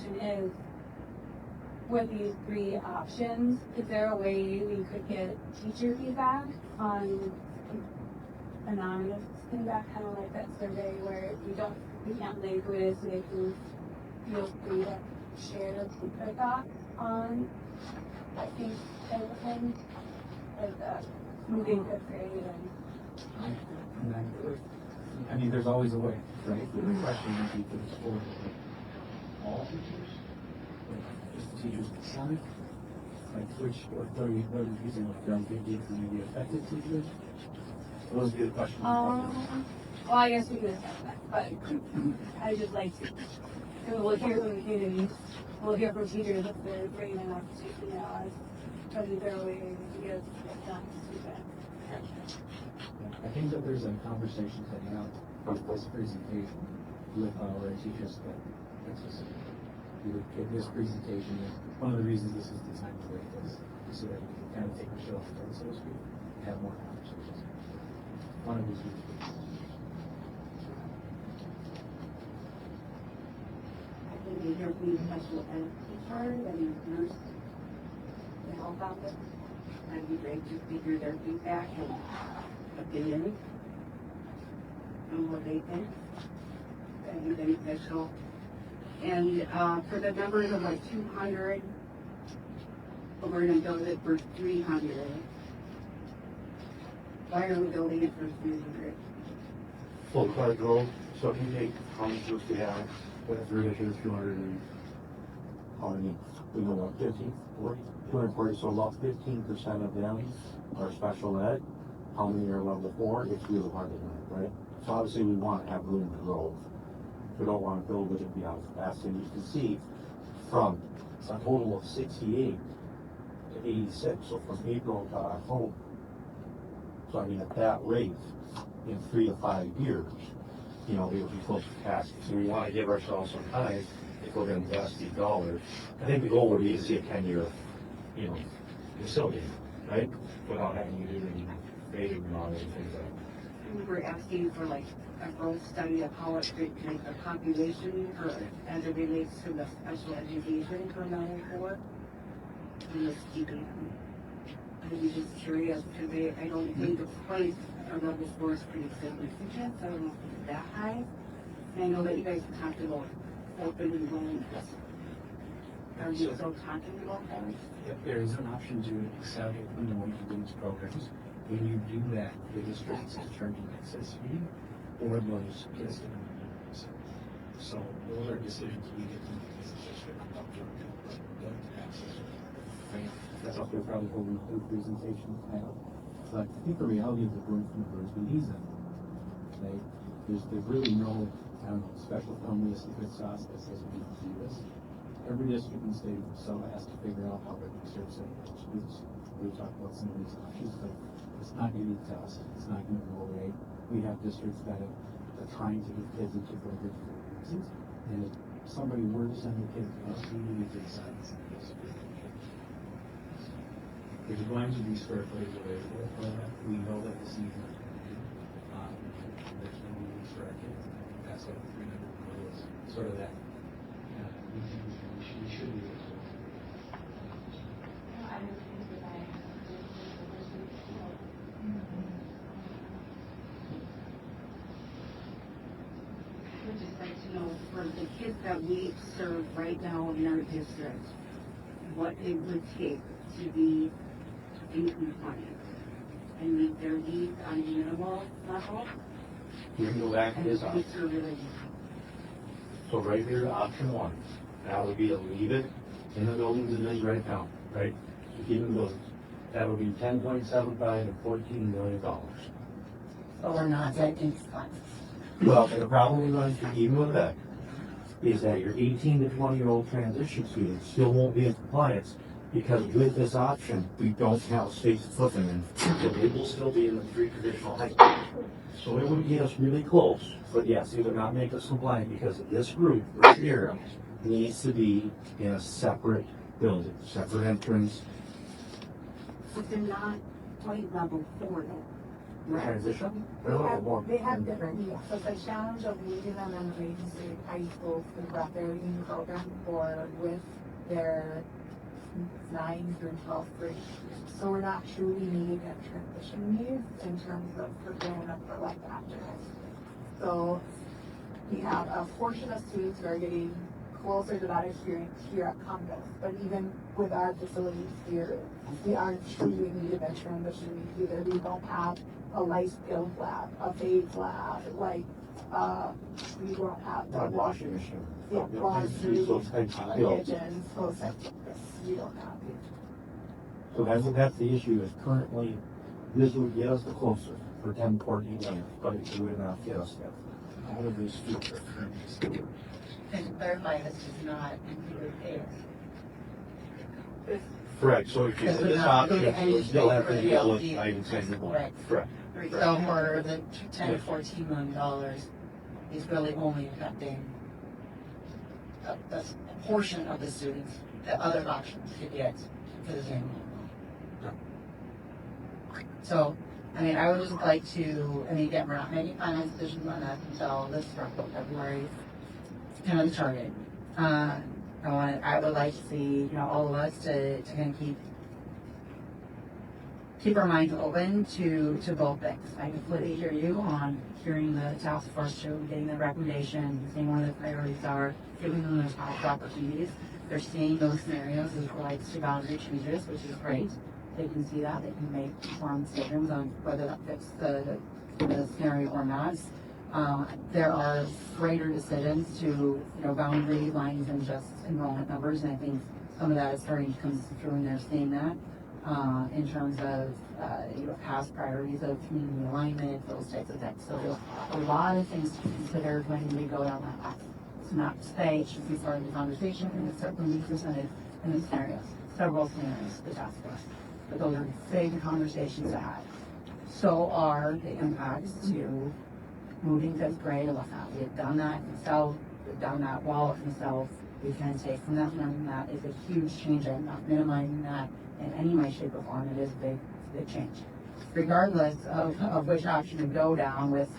question is, with these 3 options, is there a way we could get teacher feedback on anonymous feedback, kind of like that survey where we can't link with, so they can feel free to share their thoughts on, I think, everything, like moving to grade and. I mean, there's always a way, right? The question would be for all teachers, just the teachers decide, like which, what are you using, like around 50 to maybe affected teachers? What would be the question? Well, I guess we could assess that, but I just like to, we'll hear from the community, we'll hear from teachers if they're brave enough to, try to their way to get done. I think that there's a conversation to have with this presentation with our teachers that we would get this presentation. One of the reasons this is designed the way it is so that we can kind of take the show off, so to speak, and have more conversations. One of these reasons. I think we hear from the special ed teacher that is nurse to help out with. I'd be great to hear their feedback and opinion on what they think. That'd be beneficial. And for the numbers of like 200, we're going to build it for 300. Why are we building it for 300? Full card roll. So if you take how many groups we have, with 200 and how many? We know what, 50, 40? 240, so about 15% of them are special ed. How many are level 4? It's really hard to know, right? So obviously we want to have room to grow. We don't want to build it and be out fast. And you can see from a total of 68 to 86, so from April to October. So I mean, at that rate, in 3 to 5 years, we will be close to capacity. So we want to give ourselves some time if we're going to invest these dollars. I think the goal would be to see a 10-year, facility, right? Without having to do any major remodels and things like that. We were asking for like a growth study of how it could make the population or as it relates to the special education for level 4 in the student. I'm just curious because I don't think the price of level 4 is pretty significant. So I don't know if it's that high. And I know that you guys talked about open enrollment. Are you still talking about that? If there is an option to accept open enrollment in these programs, when you do that, the district is charging excess fee or those kids in the So those are decisions we get to make as a district about access. That's what they're probably holding the presentation now. But I think the reality of the growth numbers we need them. Right? There's really no special family secret sauce that says we need to do this. Every district in the state of Minnesota has to figure out how they're going to serve students. We talked about some of these options, but it's not unique to us. It's not going to go away. We have districts that are trying to get kids into programs for reasons. And if somebody were to send a kid to us, we need to decide to send this. There's going to be square footage available for that. We know that this needs to be there's no needs for our kids. That's what 300 is. Sort of that. We should be able to. I would just like to know for the kids that we serve right now in our district, what it would take to be in compliance and meet their needs on a minimal level. You can go back to this option. So right here, option 1, that would be to leave it in the buildings and then right now, right? So keep it buildings. That would be 10.75 to $14 million. So we're not in compliance. Well, the problem we're going to even with that is that your 18 to 20-year-old transition students still won't be in compliance because with this option, we don't have space to put them in. So they will still be in the 3 traditional high schools. So it would get us really close, but yes, it would not make us compliant because this group right here needs to be in a separate building, separate entrance. But they're not quite level 4 though. transition? They have different, so it's a challenge of leading them in the high school through their reading program or with their 9 through 12th grade. So we're not truly needing a transition needs in terms of preparing them for life after high school. So we have a portion of students who are getting closer to that experience here at Congress, but even with our facilities here, we aren't truly needing a transition needs either. We don't have a life skills lab, a FADES lab, like, we don't have the Washing machine. yeah, laundry, Those types of skills. kitchens, those types of things. We don't have it. So that's the issue is currently, this would get us the closer for 10, 14 years, but it would not get us there. All of these students are currently still. And to clarify, this does not include pay. Correct, so if you, This would this not include option, you any still have to pay deal for with the items that you want. Correct. Correct. So for the 10 to 14 million dollars, is really only affecting a portion of the students, the other options to get to the same level. So, I mean, I would just like to, I mean, again, we're not making final decisions on that until this February, kind of the target. I would like to see, all of us to kind of keep our minds open to both things. I completely hear you on hearing the task force to getting the recommendation, seeing what the priorities are, giving them those opportunities. They're seeing those scenarios as it relates to boundary changes, which is great. They can see that. They can make informed decisions on whether that fits the scenario or not. There are greater decisions to, boundary lines than just enrollment numbers, and I think some of that is starting to come through, and they're seeing that in terms of, past priorities of community alignment, those types of things. So there's a lot of things to consider when we go down that path. It's not to say it should be part of the conversation, and it's certainly be presented in the scenarios, several scenarios, the task force. But those are big conversations to have. So are the impacts to moving fifth grade. We have done that in the South. We've done that well in the South. We can take from that, learning that is a huge change. I'm not minimizing that in any way, shape, or form. It is a big change. Regardless of which option we go down with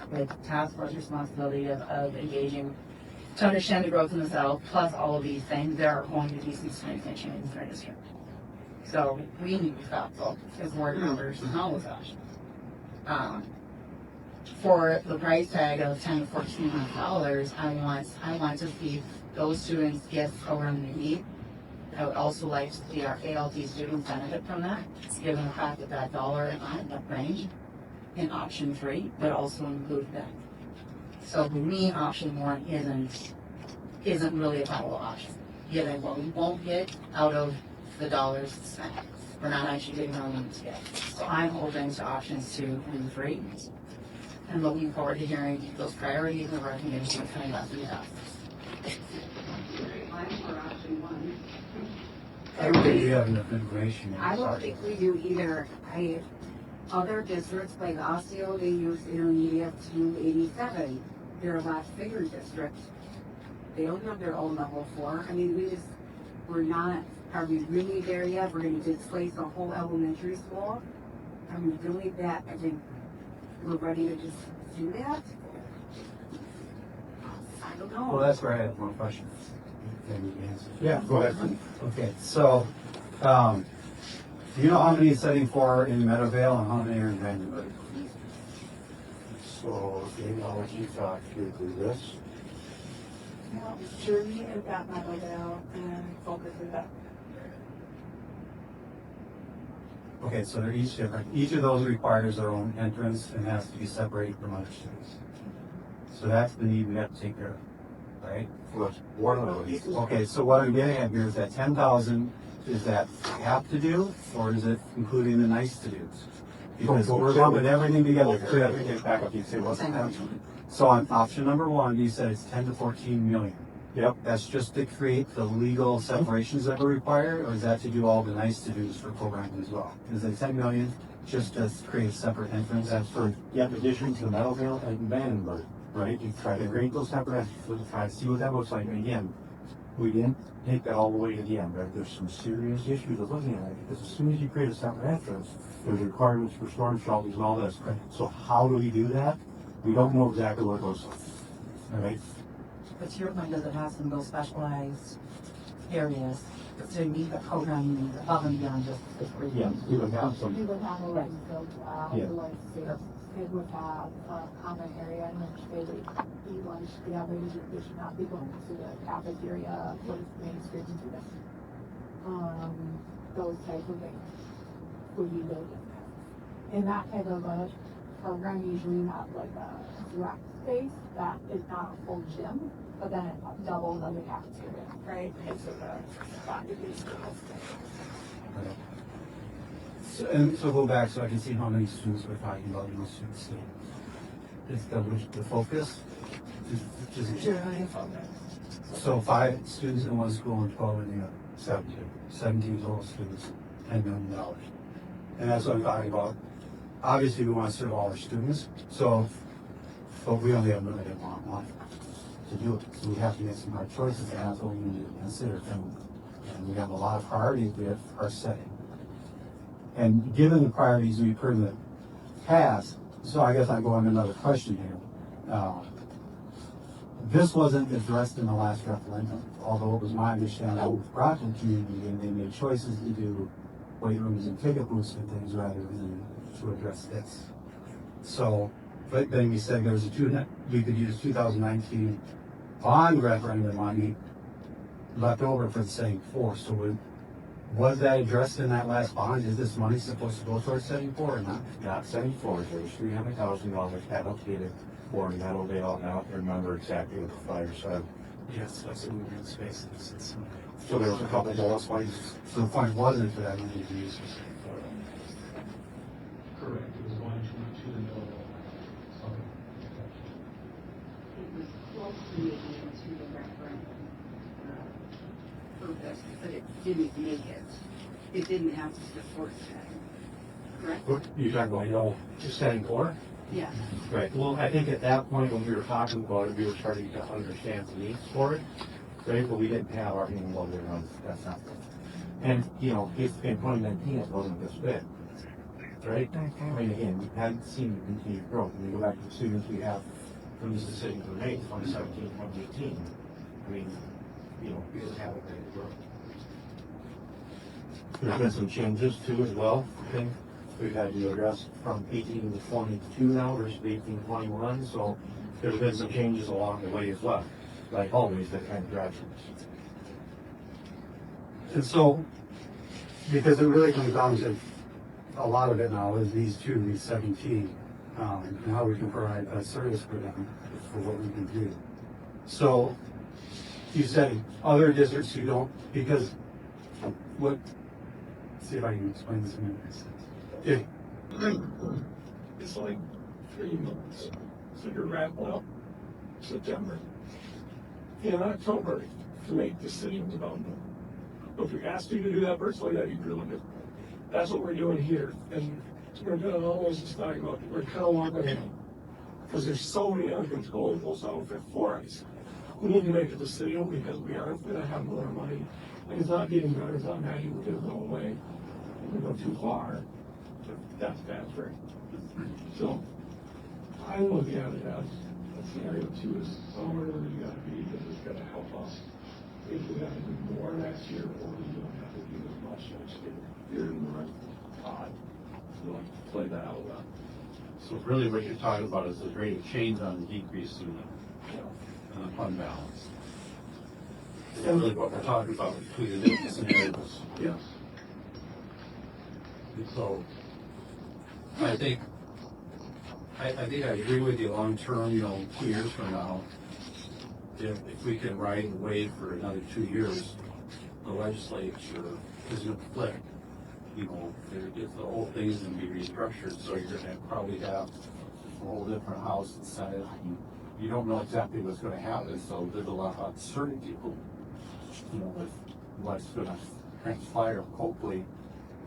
task force responsibility of engaging to understand the growth in the South, plus all of these things, there are going to be some significant changes in our district. So we need to be thoughtful as board members and all those options. For the price tag of $10 to $14 I want to see those students get program they need. I would also like to see our ALT students benefit from that, given the fact that dollar amount, that range in option 3 would also include that. So for me, option 1 isn't really a viable option, given what we won't get out of the dollars spent. We're not actually getting our limits yet. So I'm open to options 2 and 3. And looking forward to hearing those priorities and recommendations coming up from the office. I'm for option 1. I don't think we have enough information. I don't think we do either. Other districts like Osseo, they use intermediate to 87. They're a lot bigger district. They don't have their own level 4. I mean, we're not, are we really there yet? We're going to displace a whole elementary school? Are we really that, I think we're ready to just do that? I don't know. Well, that's where I have one question. Can you answer? Yeah, go ahead. Okay, so, do you know how many is setting for in Meadowvale and how many are in Vandenberg? So, maybe I'll let you talk through this. Well, sure, we have got my out and focus with that. Okay, so they're each different. Each of those requires their own entrance and has to be separated from other students. So that's the need we have to take care of, right? Well, that's one of those. Okay, so what I'm getting at here is that 10,000, is that have to do, or is it including the nice to do's? Because we're lumping everything together. Back up, you say what's the So on option number 1, you said it's 10 to 14 million. Yep. That's just to create the legal separations that are required, or is that to do all the nice to do's for programs as well? Is it 10 million just to create a separate entrance? That's for, addition to Meadowvale and Vandenberg, right? You try to create those separate, try to see what that looks like. And again, we didn't take that all the way to the end, right? There's some serious issues of looking at it, because as soon as you create a separate entrance, there's requirements for storm shelters and all this. So how do we do that? We don't know exactly what it looks like, right? But to your point, does it have some of those specialized areas to meet the program needs above and beyond just the free? Yeah, we would have some. We would have a Right. like, Yeah. like, it would have a common area in which they would eat lunch together. They should not be going to the cafeteria for main students and students. Those type of things would be built in. In that type of a program, you usually have like a rec space that is not a full gym, but then it doubles as a cafeteria, right? It's So go back so I can see how many students we're talking about in those students. Is the focus? So 5 students in one school and 12 in the other. 17 total students, $10 million. And that's what I'm talking about. Obviously, we want to serve all our students, but we only have limited amount of money to do it. So we have to make some hard choices, and that's what we need to consider. And we have a lot of priorities we are setting. And given the priorities we've heard in the past, so I guess I go on to another question here. This wasn't addressed in the last referendum, although it was my understanding it was brought to the community and they made choices to do weight rooms and ticket booths and things rather than to address this. So, but then we said we could use 2019 bond referendum money left over for the setting force. So was that addressed in that last bond? Is this money supposed to go towards setting 4 or not? Not 74, there's $300,000 allocated for Meadowdale, and I don't remember exactly what the flyer said. Yes, that's in green spaces. So there was a couple bullet points. So the point wasn't for that money to be used. Correct, it was going to the middle. It was closely to the referendum purpose, but it didn't make it. It didn't have to support that. Correct? What you talking about, just setting 4? Yeah. Right. Well, I think at that point when we were talking about it, we were starting to understand the needs for it, right? But we didn't have our meaning well there on that's not good. And, if in 2019 it wasn't this big, right? I mean, again, we hadn't seen the continued growth. When we go back to the students we have from the decision to May 2017, 2018, I mean, we didn't have a great growth. There's been some changes too as well, I think. We've had to address from 18 to 22 now versus 18 to 21, so there's been some changes along the way as well. Like always, that kind of graduates. And so, because it really comes down to a lot of it now is these 17, and how we can provide a service for them for what we can do. So, you said other districts who don't, because see if I can explain this in a minute. It's like 3 months. So you're wrapping up September. In October to make decisions about them. But if we asked you to do that virtually, that'd be really good. That's what we're doing here. And we're doing almost just talking about, we're kind of walking in. Because there's so many uncontrollables out there for us. We need to make a decision because we aren't going to have more money. And it's not getting better, it's not magic, we're going to go away. We go too far. That's bad for it. So I look at it as scenario 2 is somewhere where we gotta be because it's gonna help us. If we gotta do more next year or we don't have to do as much next year, you're in the right pod. So play that out well. So really what you're talking about is the rate of change on the decrease in the fund balance. Is that really what we're talking about between the different scenarios? Yes. So I think I agree with you long term, 2 years from now, if we can ride and wait for another 2 years, the legislature is going to flip. If the whole thing is going to be restructured, so you're going to probably have a whole different House and Senate. You don't know exactly what's going to happen, so there's a lot of uncertainty, with what's going to transpire, hopefully,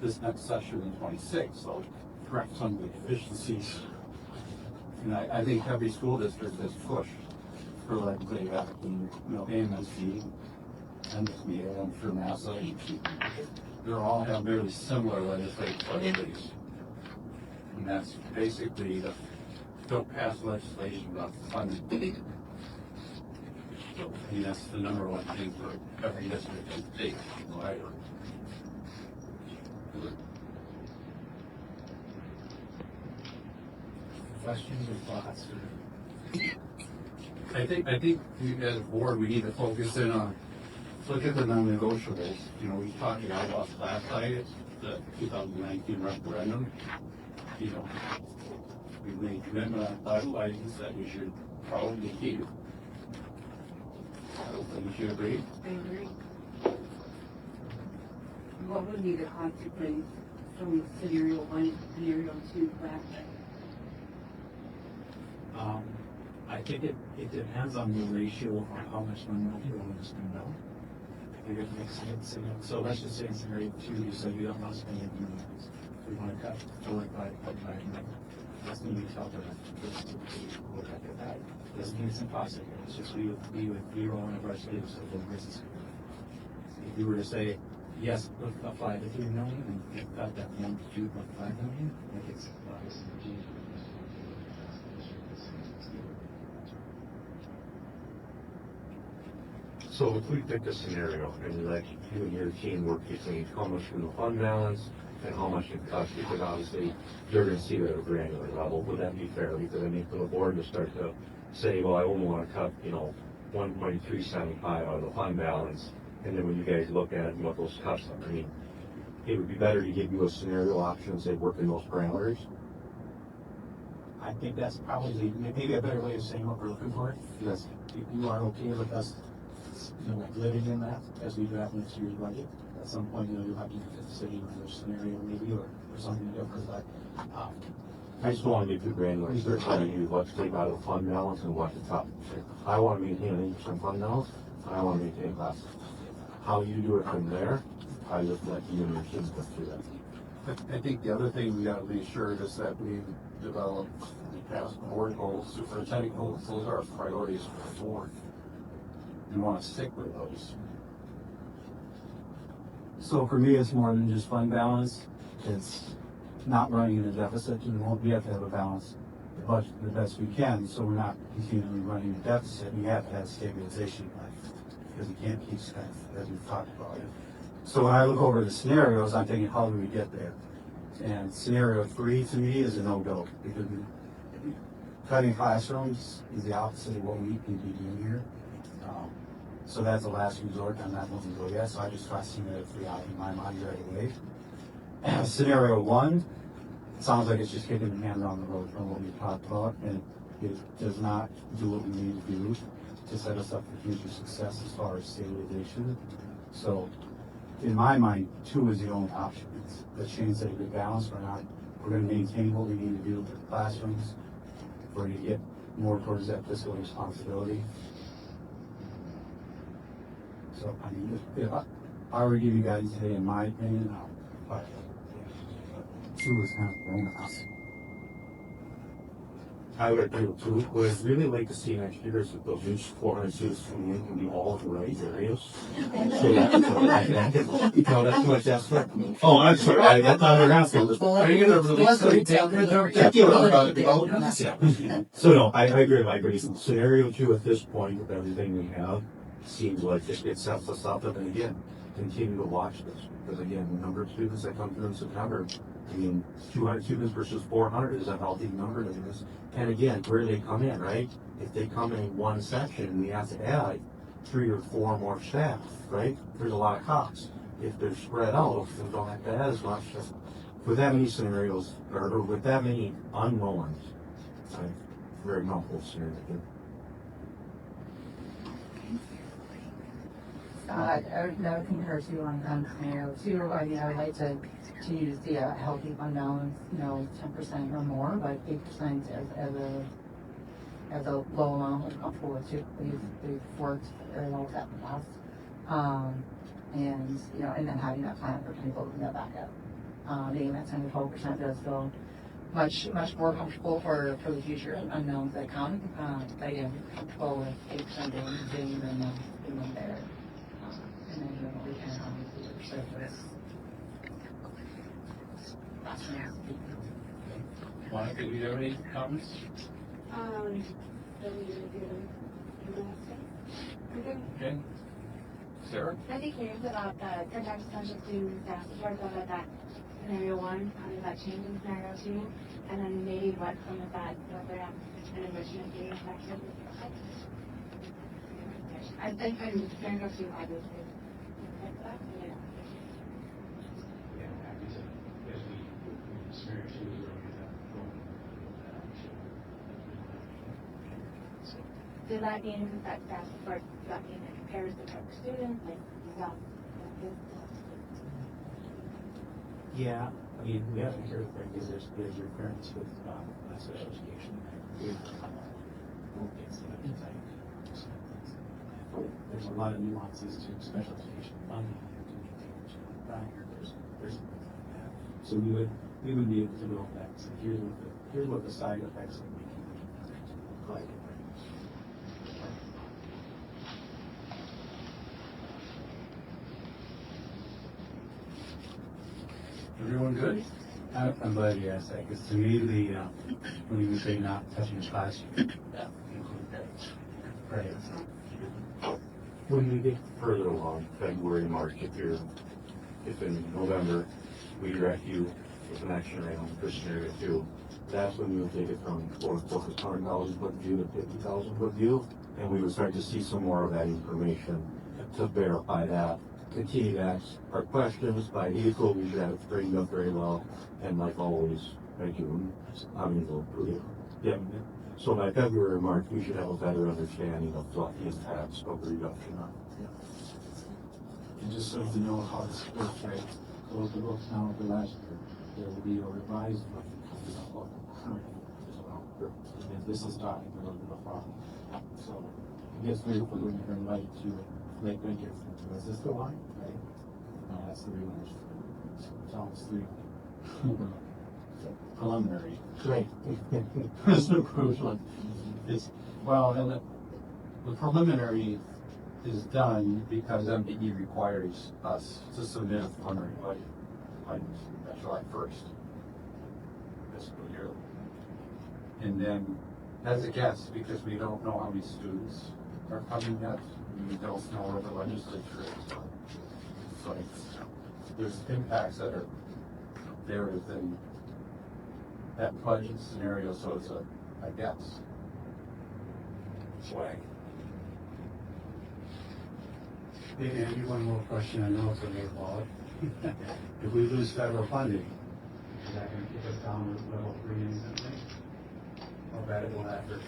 this next session in 26, so correct some of the deficiencies. And I think every school district has pushed for like say payments, MSBA, I'm sure Massa, they all have very similar legislative priorities. And that's basically the don't pass legislation about funding. So, I mean, that's the number one thing for every district in the state, right? Questions or thoughts? I think we, as a board, we need to focus in on, look at the non-negotiables. You know, we talked about last night, the 2019 referendum. You know, we made commitment on 5 licenses that we should probably keep. I don't think you should agree. I agree. What would be the consequence from scenario 1 to scenario 2 last night? I think it depends on the ratio of how much money you're willing to spend out. I think it makes sense. So let's just say in scenario 2, you said you don't want to spend any money. We want to cut 4 or 5. That's going to be tougher. We'll look at that. Doesn't mean it's impossible. It's just we would zero on the rest of the business. If you were to say, yes, let's apply the 3 million and cut that 1 to 2.5 million, I think it's So if we pick a scenario and let you and your team work between how much from the fund balance and how much it costs, because obviously you're going to see that at a granular level, would that be fair? Because I mean, for the board to start to say, well, I only want to cut, 1.375 out of the fund balance, and then when you guys look at what those cuts are, I mean, it would be better to give you a scenario option and say work in those parameters. I think that's probably maybe a better way of saying what we're looking for. Because if you are okay with us, living in that as we draft next year's budget, at some point, you'll have to make a decision on this scenario maybe or something different. But I just don't want to get too granular. Start telling you what to take out of the fund balance and what to top. I want to maintain an 8% fund balance. I want to maintain less. How you do it from there, I just let you and your team go through that. I think the other thing we gotta be sure is that we develop past board goals, superintendent goals, those are our priorities for the board. We wanna stick with those. So for me, it's more than just fund balance. It's not running in a deficit. We have to have a balanced budget the best we can, so we're not continually running a deficit. We have to have stabilization, because you can't keep spending, as we've talked about it. So when I look over the scenarios, I'm thinking, how do we get there? And scenario 3 to me is a no-go, because cutting classrooms is the opposite of what we need to be doing here. So that's the last resort. I'm not going to go yet, so I just try scenario 3 out in my mind right away. Scenario 1 sounds like it's just kicking the can down the road from what we talked about, and it does not do what we need to do to set us up for future success as far as stabilization. So in my mind, 2 is the only option. Let's change that a good balance. We're going to maintain what we need to do with the classrooms. We're going to get more towards that fiscal responsibility. So, I mean, if I were to give you guys today, in my opinion, 2 is kind of thrown out. I would agree with 2. What I'd really like to see next year is that those new 400 students coming in can be all in the right areas. So that's too much effort. Oh, I'm sorry. That's not around. Are you going to release So no, I agree. I agree. Scenario 2 at this point, with everything we have, seems like it sets us up. And again, continue to watch this. Because again, the number of students that come through in September, 200 students versus 400 is a healthy number to this. And again, where they come in, right? If they come in one section, we have to add 3 or 4 more staff, right? There's a lot of costs. If they're spread out, we don't have to add as much. With that many scenarios, or with that many unknowns, I'm very comfortable scenario. I would concur too on scenario 2. I mean, I would like to continue to see a healthy fund balance, 10% or more, but 8% as a low amount we're comfortable with too. We've worked very well with that in the past. And then having that plan for people to get back up. Being that 10 to 12% does feel much more comfortable for the future unknowns that come. But again, comfortable with 8% being and then there. Monica, do you have any comments? Okay. Sarah? I'd be curious about the projection of the student staff support of that scenario one, how does that change in scenario two? And then maybe what some of that program and enrichment being affected. I think I'm scenario two, obviously. Does that mean that staff support, does that mean it compares the type of student, like, stuff? Yeah, I mean, we have to hear the thing, because there's your parents with, special education. There's a lot of nuances to special education funding. So we would be able to go back, so here's what the side effects of making it like. Everyone good? I'm glad you asked that, because to me, when you say not touching the classroom, right. When we get further along, February, March, if in November, we direct you with an action item for scenario two, that's when we would take it from $400,000 foot view to 50,000 foot view, and we would start to see some more of that information to verify that. Continue to ask our questions by April, we should have it framed up very well, and like always, thank you, yeah. So by February or March, we should have a better understanding of what the impacts of the reduction are. And just so you know how this works, right? Close the books now for last year. There will be a revised one coming up current as well. And this is starting a little bit of fun. So I guess we're going to invite to make right here. Is this the line? Right? No, that's the real one. It's almost three. Preliminary. Great. It's no crucial. It's, well, and the preliminary is done because MDE requires us to submit a preliminary budget by July 1st. Fiscal year. And then, as a guess, because we don't know how many students are coming yet, we don't know where the legislature is. So there's impacts that are there within that budget scenario, so it's a guess. Swag. Hey, Andy, one more question. I know it's a big ball. If we lose federal funding, is that going to keep us down to level 3 and something? How bad it will after?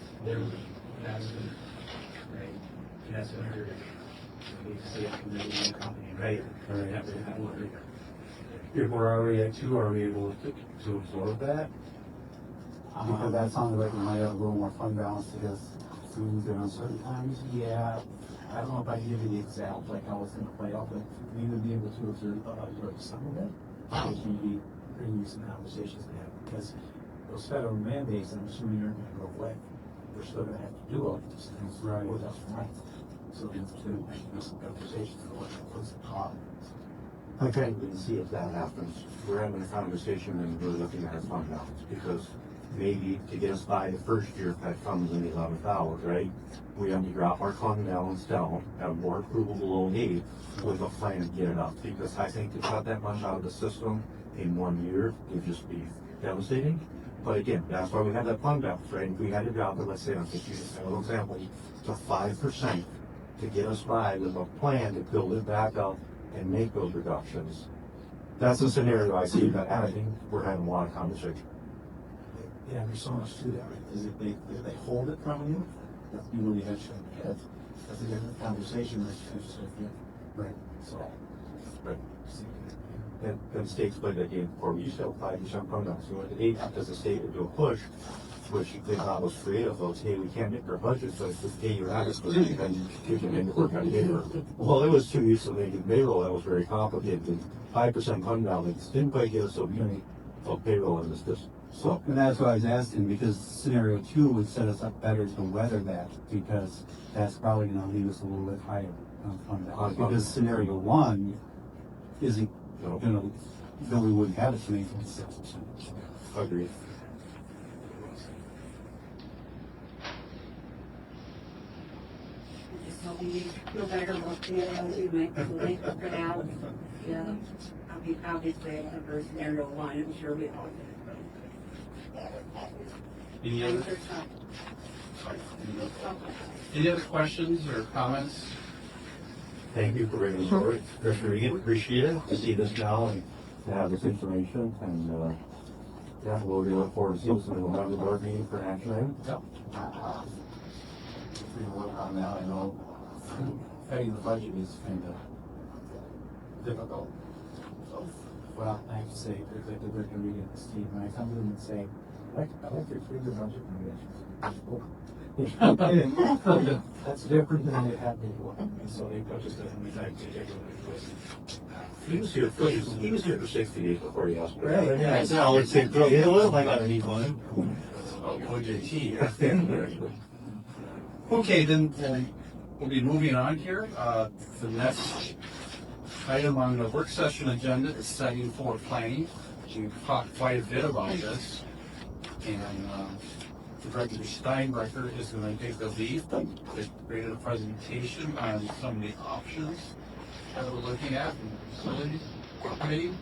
That's the, right? That's what you're going to see after the company, right? If we're already at 2, are we able to absorb that? Because that sounded like we might have a little more fund balance to get through there on certain times. Yeah, I don't know if I can give you the exact, like how it's going to play out, but we would be able to observe some of it. Which would be pretty recent conversations to have, because those federal mandates, I'm assuming aren't going to go away. We're still going to have to do all these things. Right. Without right. So we have to make some conversations about what's the problem. Okay, we can see if that happens. We're having a conversation and we're looking at our fund balance, because maybe to get us by the first year, if that comes in the 11th hour, right? We have to drop our fund balance down, have more approval below need with a plan to get it up. Because I think to cut that much out of the system in 1 year would just be devastating. But again, that's why we have that fund balance, right? If we had to drop it, let's say, I'm just using a little example, to 5% to get us by with a plan to build it back up and make those reductions. That's a scenario I see that I think we're having a lot of conversation. Yeah, there's so much to that, right? Is if they hold it from you, you really have to get. That's a different conversation. Right. So, Right. Then states played that game before. We used to have 5% fund balance. We went to 8 because the state would do a push, which they thought was creative. Folks, hey, we can't make our budget, so it's just pay your average, and you can make it work on paper. Well, it was 2 weeks of making payroll. That was very complicated. And 5% fund balance didn't quite get us a unit of payroll in this district. So, And that's what I was asking, because scenario 2 would set us up better to weather that, because that's probably going to leave us a little bit higher on fund balance. Because scenario 1, isn't, then we wouldn't have a 3.6%. Agreed. So we feel better about the link for now. Yeah, obviously, for scenario one, I'm sure we all. Any other questions or comments? Thank you for bringing this forward. Commissioner Regan, appreciate it to see this now and to have this information. And yeah, we'll look forward to seeing some of the members of our meeting for action item. Yep. We work on that. I know setting the budget is kind of difficult. So, Well, I have to say, there's like the Regan Regan Steve, when I come to them and say, I like your figure budget. That's different than it had before. And so they put just a time to take a He was here for 60 days before he asked me. Really? Yeah, it's not always saying, throw it away like underneath one. OJT. Okay, then we'll be moving on here. The next item on the work session agenda is setting for planning. We've talked quite a bit about this. And Director Steinbrecher is going to take the lead. They created a presentation on some of the options that we're looking at in the facilities committee.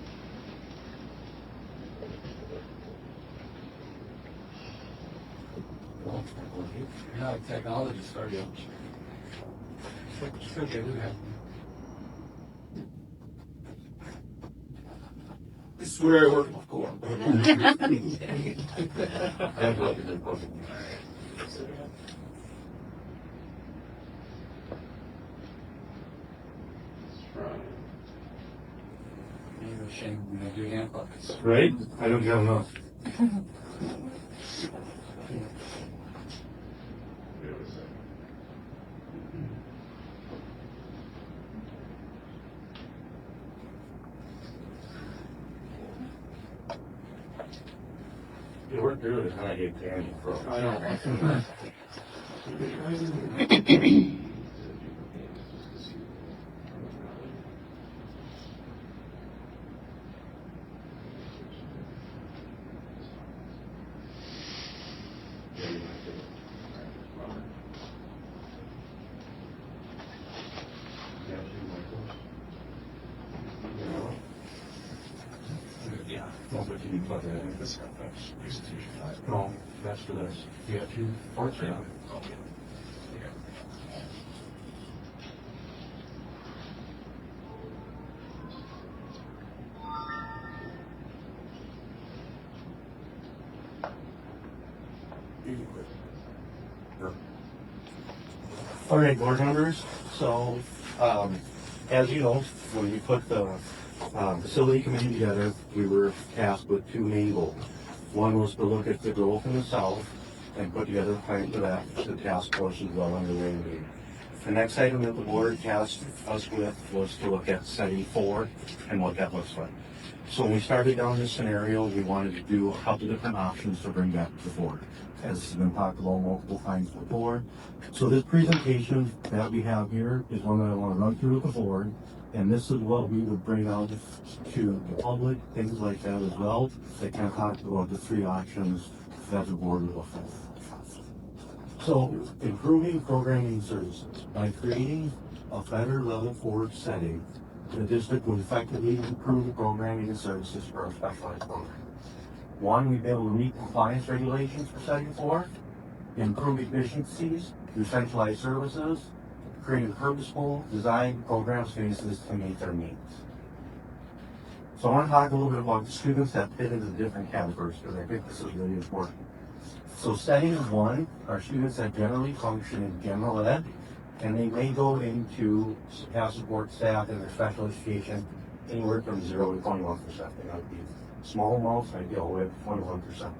You're not a technologist, are you? It's okay, we have. I swear I work before. You're ashamed when I do hand buckets. Right? I don't have enough. You weren't doing it, I get candy from. I know. Yeah. No, that's for this. You have two parts now. All right, board members. So, as you know, when we put the facility committee together, we were tasked with two main goals. One was to look at the growth in the south and put together a plan for that. The task force is well underway. The next item that the board tasked us with was to look at setting 4 and what that looks like. So when we started down this scenario, we wanted to do a couple different options to bring back to the board, as has been talked about multiple times before. So this presentation that we have here is one that I want to run through with the board, and this is what we would bring out to the public, things like that as well, that kind of talk about the 3 options that the board would look at. So, improving programming services. By creating a better level 4 setting, the district would effectively improve the programming and services for our specialized program. 1, we'd be able to meet compliance regulations for setting 4, improve efficiencies through centralized services, creating purposeful design program spaces to meet their needs. So I want to talk a little bit about the students that fit into the different categories, because I think this is really important. So setting 1 are students that generally function in general ed, and they may go into have support staff in their special education anywhere from 0 to 21%. They might be small amounts, might be all the way up to 21%.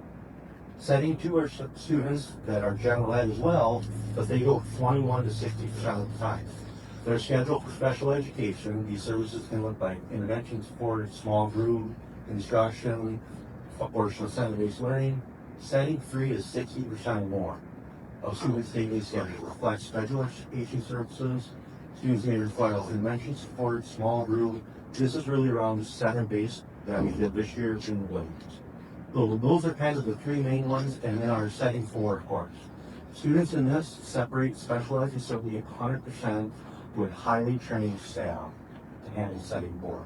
Setting 2 are students that are general ed as well, but they go 21 to 60% of the time. They're scheduled for special education. These services can look like intervention support, small group, instruction, a portion of center-based learning. Setting 3 is 60% or more of students' daily schedule. Reflects special education services. Students may require intervention support, small group, this is really around the center base that we did this year in the Williams. So those are kind of the three main ones, and then our setting 4 course. Students in this separate specialized facility 100% with highly trained staff to handle setting 4.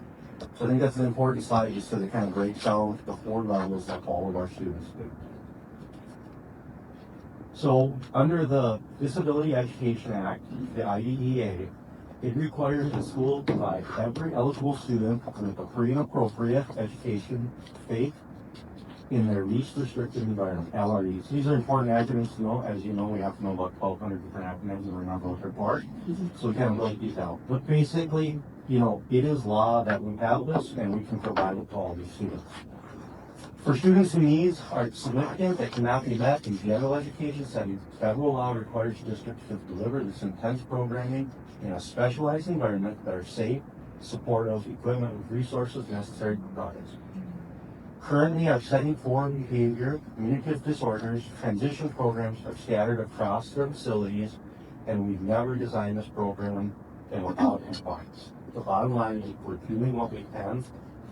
So I think that's an important slide just so to kind of break down the 4 levels that all of our students do. So under the Disability Education Act, the IDEA, it requires the school to provide every eligible student with a free and appropriate education faith in their least restricted environment, LREs. These are important acronyms to know. As you know, we have to know about 1,200 different acronyms and remember what they're for. So we kind of break these out. But basically, you know, it is law that we have this and we can provide it to all these students. For students whose needs are significant that cannot be met in general education settings, federal law requires districts to deliver this intense programming in a specialized environment that are safe, supportive, equipment with resources necessary to provide. Currently, our setting 4 behavior, communicative disorders, transition programs are scattered across their facilities, and we've never designed this program and without compliance. The bottom line is we're doing what we can,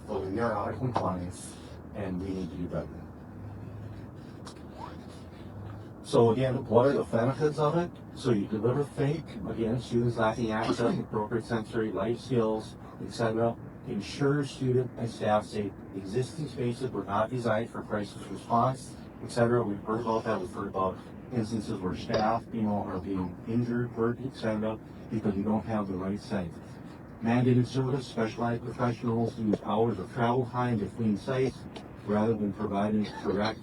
but we are out of compliance, and we need to do better. So again, what are the benefits of it? So you deliver fake, again, students lacking access to appropriate sensory life skills, etc. Ensure student and staff safe. Existing spaces were not designed for crisis response, etc. We've heard about that. We've heard about instances where staff, you know, are being injured, hurt, etc. because you don't have the right site. Mandated service, specialized professionals use hours of travel time between sites rather than providing direct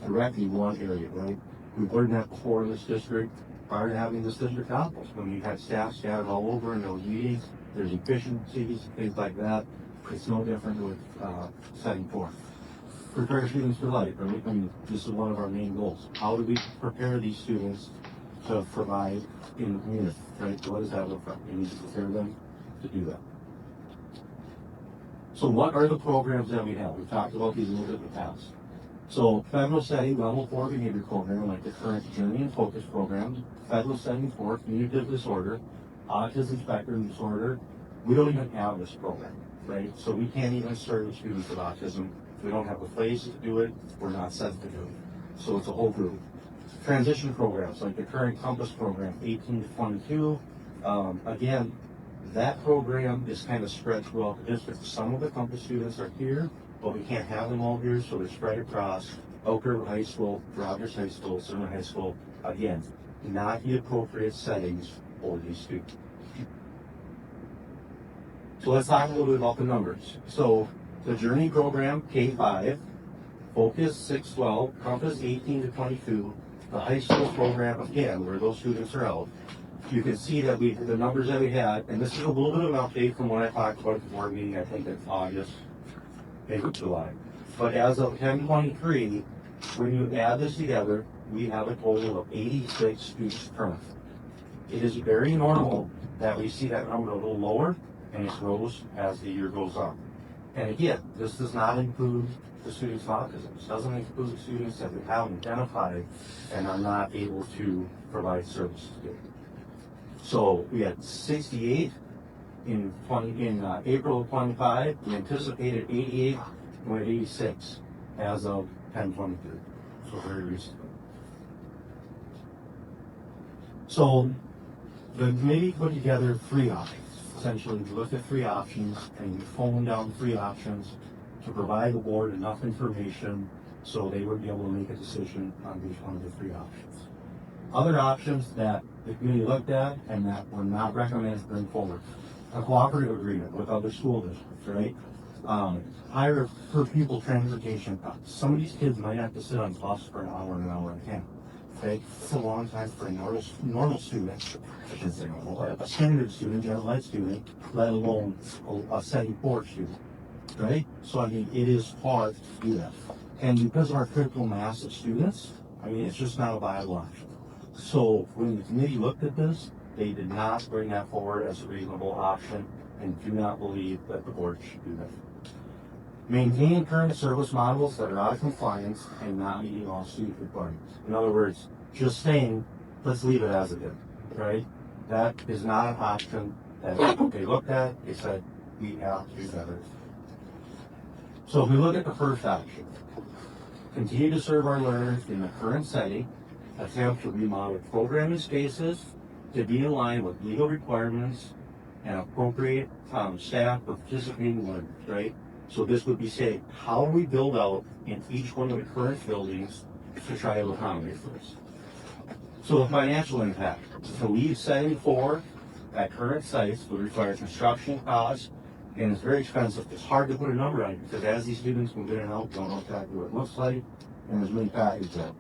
directly one area, right? We've learned that before in this district, prior to having this district office, when we had staff scattered all over in those meetings, there's efficiencies, things like that. It's no different with setting 4. Prepare students for life, right? I mean, this is one of our main goals. How do we prepare these students to provide in the community, right? What does that look like? We need to prepare them to do that. So what are the programs that we have? We've talked about these a little bit in the past. So federal setting level 4 behavior program, like the current Journey and Focus program, federal setting 4 communicative disorder, autism spectrum disorder. We don't even have this program, right? So we can't even serve students with autism. We don't have a place to do it. We're not set to do it. So it's a whole group. Transition programs, like the current Compass program, 18 to 22. Again, that program is kind of spread throughout the district. Some of the Compass students are here, but we can't have them all here, so they're spread across Oak River High School, Rogers High School, Summer High School. Again, not the appropriate settings for these students. So let's talk a little bit about the numbers. So the Journey program, K-5, Focus 6-12, Compass 18 to 22, the high school program, again, where those students are out. You can see that the numbers that we had, and this is a little bit of an update from what I talked about at the board meeting, I think it's August, maybe July. But as of 10/23, when you add this together, we have a total of 86 students per month. It is very normal that we see that number a little lower, and it grows as the year goes on. And again, this does not include the students with autism. This doesn't include the students that we haven't identified and are not able to provide services to. So we had 68 in April of 25. We anticipated 88, and we're at 86 as of 10/23. So very recently. So the committee put together 3 options. Essentially, we looked at 3 options and we phoned down 3 options to provide the board enough information so they would be able to make a decision on each one of the 3 options. Other options that the committee looked at and that were not recommended to bring forward. A cooperative agreement with other school districts, right? Higher per pupil transportation costs. Some of these kids might have to sit on the bus for an hour and a half. Okay, it's a long time for a normal student, I should say, a standard student, general ed student, let alone a setting 4 student, right? So I mean, it is hard to do that. And because of our critical mass of students, I mean, it's just not a viable option. So when the committee looked at this, they did not bring that forward as a reasonable option and do not believe that the board should do that. Maintain current service models that are out of compliance and not meeting all student requirements. In other words, just saying, let's leave it as it is, right? That is not an option that they looked at. They said, we have to do better. So if we look at the first option, continue to serve our learners in the current setting, attempt to remodel programming spaces to be in line with legal requirements and appropriate staff for participating learners, right? So this would be saying, how do we build out in each one of the current buildings to try to accommodate for this? So the financial impact, to leave setting 4 at current sites would require construction costs, and it's very expensive. It's hard to put a number on it because as these students move in and out, don't know exactly what it looks like, and there's many factors there.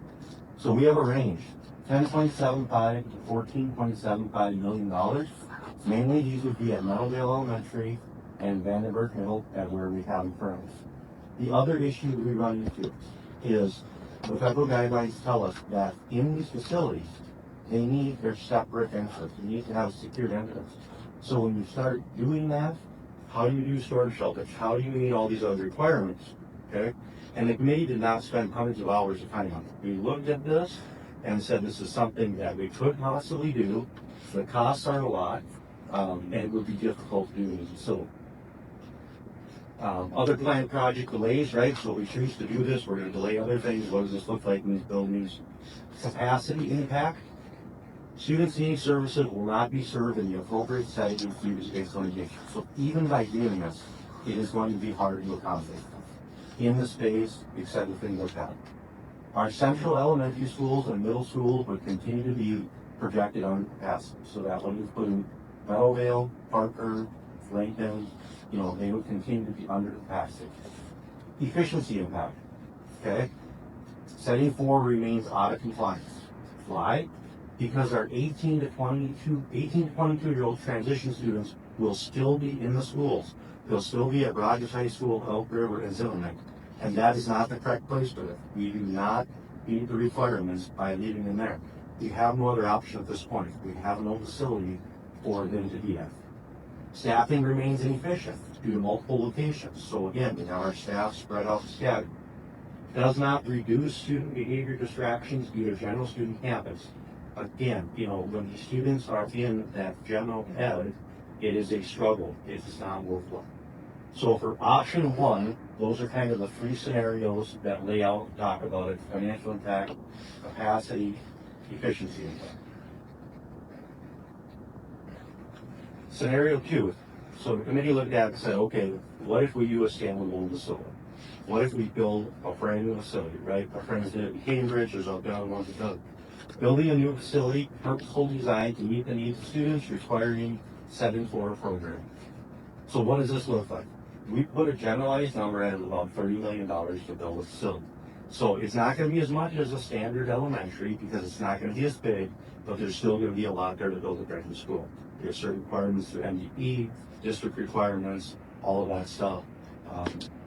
So we have a range, $10.75 to $14.75 million. Mainly these would be at Meadowvale Elementary and Vandenberg Middle at where we have them currently. The other issue that we run into is the federal guidelines tell us that in these facilities, they need their separate entrance. They need to have a secured entrance. So when you start doing that, how do you do storage shelters? How do you meet all these other requirements? Okay? And the committee did not spend hundreds of hours of time on it. We looked at this and said this is something that we could possibly do. The costs are a lot, and it would be difficult to do in this facility. Other planned project delays, right? So we choose to do this, we're going to delay other things. What does this look like in these buildings? Capacity impact. Students needing services will not be served in the appropriate setting due to space limitation. So even by doing this, it is going to be hard to accommodate in the space, except if things like that. Our central elementary schools and middle schools would continue to be projected under capacity. So that would include Meadowvale, Parker, Lincoln, they would continue to be under capacity. Efficiency impact, okay? Setting 4 remains out of compliance. Why? Because our 18 to 22-year-old transition students will still be in the schools. They'll still be at Rogers High School, Elk River, and Zimmerman. And that is not the correct place for them. We do not meet the requirements by leaving them there. We have no other option at this point. We have no facility for them to be at. Staffing remains inefficient due to multiple locations. So again, we have our staff spread out and scattered. Does not reduce student behavior distractions due to general student campus. Again, when these students are in that general ed, it is a struggle. It is not worthwhile. So for option 1, those are kind of the 3 scenarios that lay out and talk about it: financial impact, capacity, efficiency impact. Scenario 2. So the committee looked at it and said, okay, what if we do a standalone facility? What if we build a brand new facility, right? Our friends did it in Cambridge, there's other ones that done. Building a new facility, purposeful design to meet the needs of students requiring 7-4 program. So what does this look like? We put a generalized number at about $30 million to build a facility. So it's not going to be as much as a standard elementary because it's not going to be as big, but there's still going to be a lot there to build a brand new school. There's certain requirements through MDE, district requirements, all of that stuff.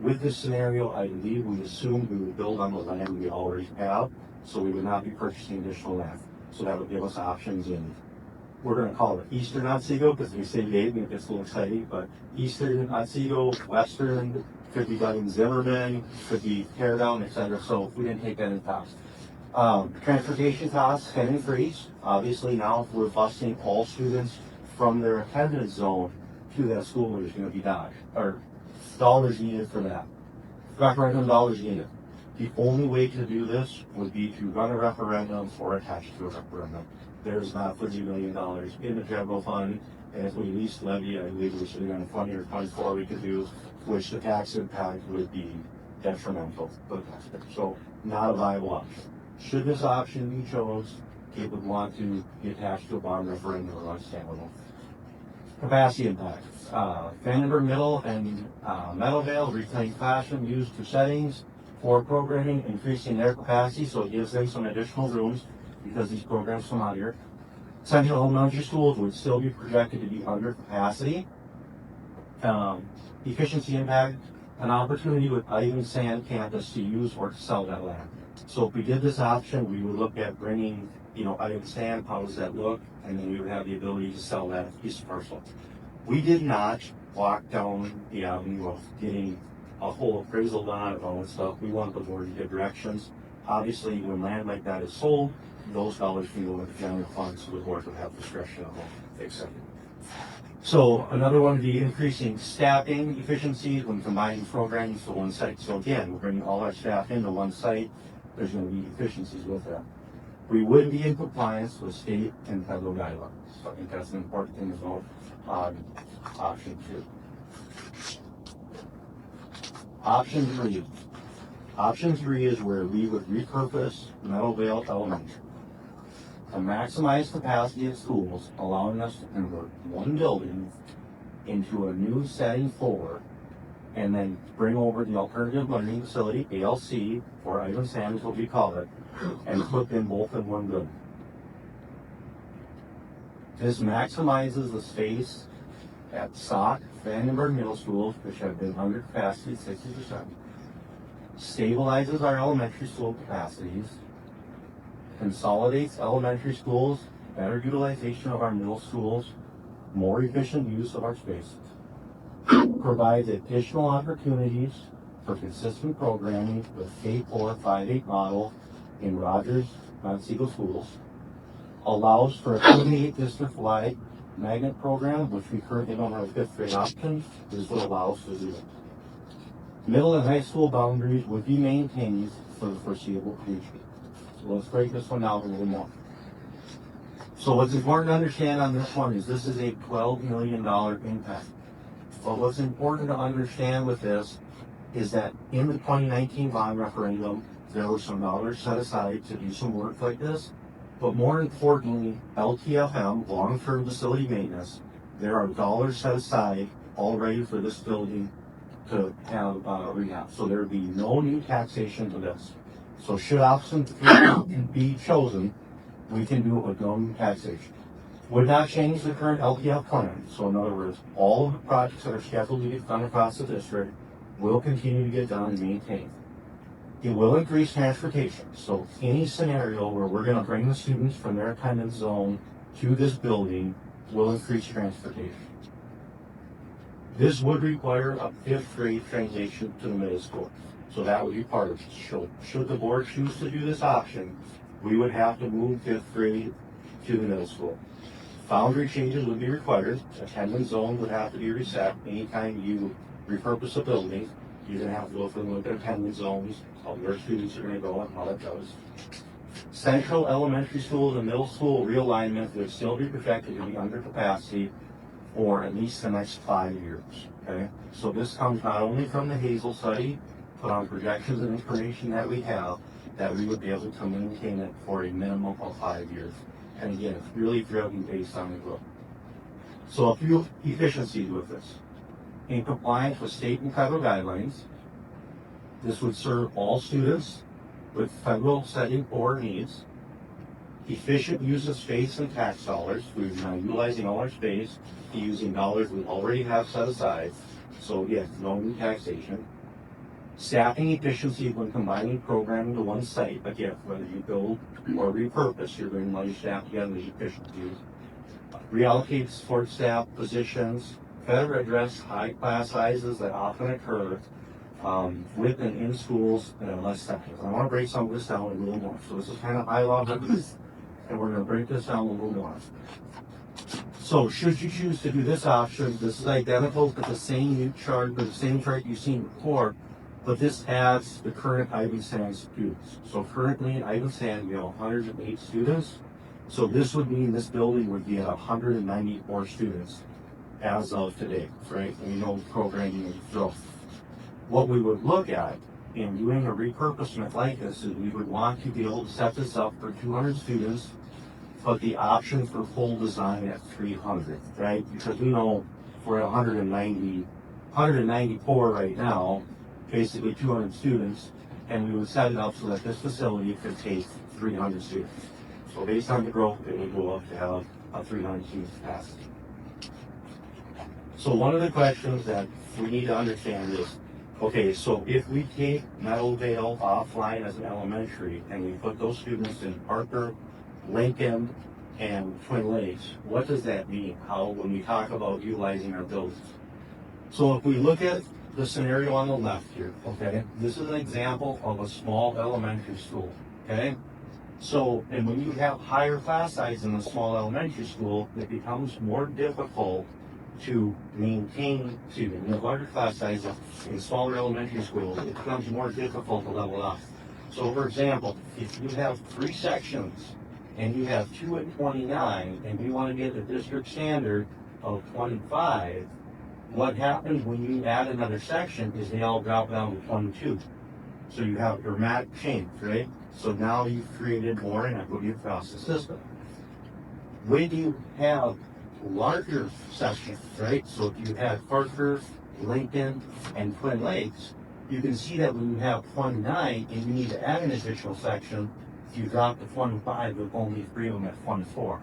With this scenario, I believe we assumed we would build on the land we already have, so we would not be purchasing additional land. So that would give us options in, we're going to call it Eastern Otsego because we say Dayton, it gets a little exciting, but Eastern Otsego, Western, could be done in Zimmerman, could be tear down, etc. So we didn't take that into account. Transportation costs can increase. Obviously now if we're busing all students from their attendance zone to that school, there's going to be dollars needed for that. Referendum dollars needed. The only way to do this would be to run a referendum or attach to a referendum. There's not $30 million in the general fund, and if we least levy, I believe we're sitting on 20 or 24 we could do, which the tax impact would be detrimental to the taxpayer. So not a viable option. Should this option be chose, it would want to be attached to a bond referendum or standalone. Capacity impact. Vandenberg Middle and Meadowvale reclaim classroom used for settings for programming, increasing their capacity, so it gives them some additional rooms because these programs come out here. Central elementary schools would still be projected to be under capacity. Efficiency impact, an opportunity with Ivan Sand campus to use or to sell that land. So if we did this option, we would look at bringing, Ivan Sand, how does that look? And then we would have the ability to sell that piece of parcel. We did not walk down the avenue of getting a whole appraisal done and all that stuff. We want the board to give directions. Obviously, when land like that is sold, those dollars can go into general funds, so the board would have discretion on accepting. So another one would be increasing staffing efficiencies when combining programs to one site. So again, we're bringing all our staff into one site. There's going to be efficiencies with that. We would be in compliance with state and federal guidelines. So I think that's an important thing to note on option 2. Option 3. Option 3 is where we would repurpose Meadowvale Elementary to maximize capacity of schools, allowing us to convert one building into a new setting 4, and then bring over the alternative learning facility, ALC, or Ivan Sanders, what we call it, and put them both in one building. This maximizes the space at Sauk, Vandenberg Middle Schools, which have been under capacity at 60%, stabilizes our elementary school capacities, consolidates elementary schools, better utilization of our middle schools, more efficient use of our spaces, provides additional opportunities for consistent programming with K4 5-8 model in Rogers, Montsegal schools, allows for a 28 district-wide magnet program, which we currently don't have a 5th grade option. This will allow us to do it. Middle and high school boundaries would be maintained for the foreseeable future. So let's break this one down a little more. So what's important to understand on this one is this is a $12 million impact. But what's important to understand with this is that in the 2019 bond referendum, there were some dollars set aside to do some work like this. But more importantly, LTFM, long-term facility maintenance, there are dollars set aside already for this building to have rehab. So there would be no new taxation to this. So should option 3 be chosen, we can do it with no new taxation. Would not change the current LTF plan. So in other words, all of the projects that are scheduled to get done across the district will continue to get done and maintained. It will increase transportation. So any scenario where we're going to bring the students from their attendance zone to this building will increase transportation. This would require a 5th grade transition to the middle school. So that would be part of it. Should the board choose to do this option, we would have to move 5th grade to the middle school. Boundary changes would be required. Attendance zone would have to be reset. Anytime you repurpose a building, you're going to have to go through and look at attendance zones, how where students are going to go and how that goes. Central elementary schools and middle school realignment would still be projected to be under capacity for at least the next 5 years. Okay, so this comes not only from the Hazel study, but on projections and information that we have, that we would be able to maintain it for a minimum of 5 years. And again, it's really driven based on the growth. So a few efficiencies with this. In compliance with state and federal guidelines, this would serve all students with federal setting 4 needs. Efficient use of space and tax dollars. We're now utilizing all our space, using dollars we already have set aside. So yes, no new taxation. Staffing efficiency when combining programming to one site. Again, whether you build or repurpose, you're going to let your staff together with efficiencies. Reallocate support staff positions. Better address high class sizes that often occur with and in schools that are less sections. I want to break some of this down a little more. So this is kind of high level, and we're going to break this down a little more. So should you choose to do this option, this is identical to the same chart, or the same chart you've seen before, but this adds the current Ivan Sand students. So currently in Ivan Sand, we have 108 students. So this would mean this building would be at 194 students as of today, right? We know programming is growth. What we would look at in doing a repurposement like this is we would want to be able to set this up for 200 students, but the option for full design at 300, right? Because we know we're at 194 right now, basically 200 students, and we would set it up so that this facility could take 300 students. So based on the growth, it would go up to have a 300 student capacity. So one of the questions that we need to understand is, okay, so if we take Meadowvale offline as an elementary and we put those students in Parker, Lincoln, and Twin Lakes, what does that mean? How, when we talk about utilizing our buildings? So if we look at the scenario on the left here, okay, this is an example of a small elementary school, okay? So, and when you have higher class size in a small elementary school, it becomes more difficult to maintain, larger class sizes in smaller elementary schools, it becomes more difficult to level up. So for example, if you have 3 sections and you have 2 at 29 and you want to get the district standard of 25, what happens when you add another section is they all drop down to 22. So you have a dramatic change, right? So now you've created more inequity across the system. When you have larger sections, right? So if you had Parker, Lincoln, and Twin Lakes, you can see that when you have 29 and you need to add an additional section, you drop to 25 with only 3 of them at 24.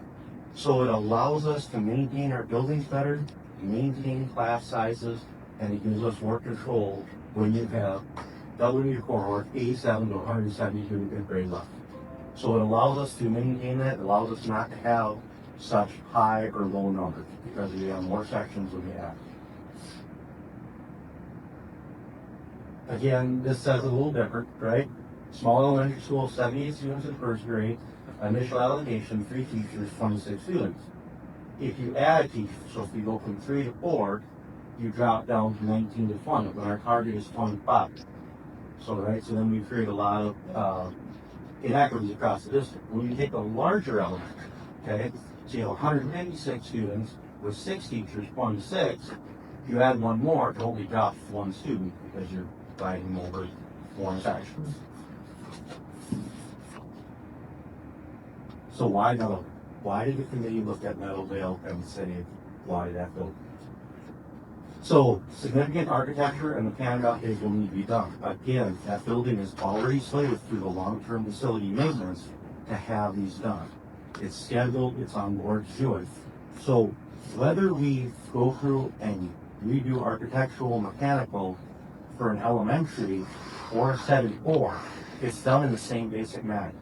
So it allows us to maintain our buildings better, maintain class sizes, and it gives us more control when you have doubling your cohort 87 to 172 in grade level. So it allows us to maintain that, it allows us not to have such high or low numbers because we have more sections than we have. Again, this says a little different, right? Small elementary school, 78 students in first grade, initial allocation, 3 teachers, 26 students. If you add teachers, so if you go from 3 to 4, you drop down to 19 to 20, when our target is 25. So, right, so then we create a lot of inequities across the district. When you take a larger element, okay, so you have 196 students with 6 teachers, 1 to 6, you add 1 more, it only drops 1 student because you're dividing over 4 sections. So why Meadowvale? Why did the committee look at Meadowvale and say, why that building? So significant architecture and mechanical updates will need to be done. Again, that building is already slated through the long-term facility maintenance to have these done. It's scheduled, it's on board to do it. So whether we go through and redo architectural and mechanical for an elementary or a 7-4, it's done in the same basic manner.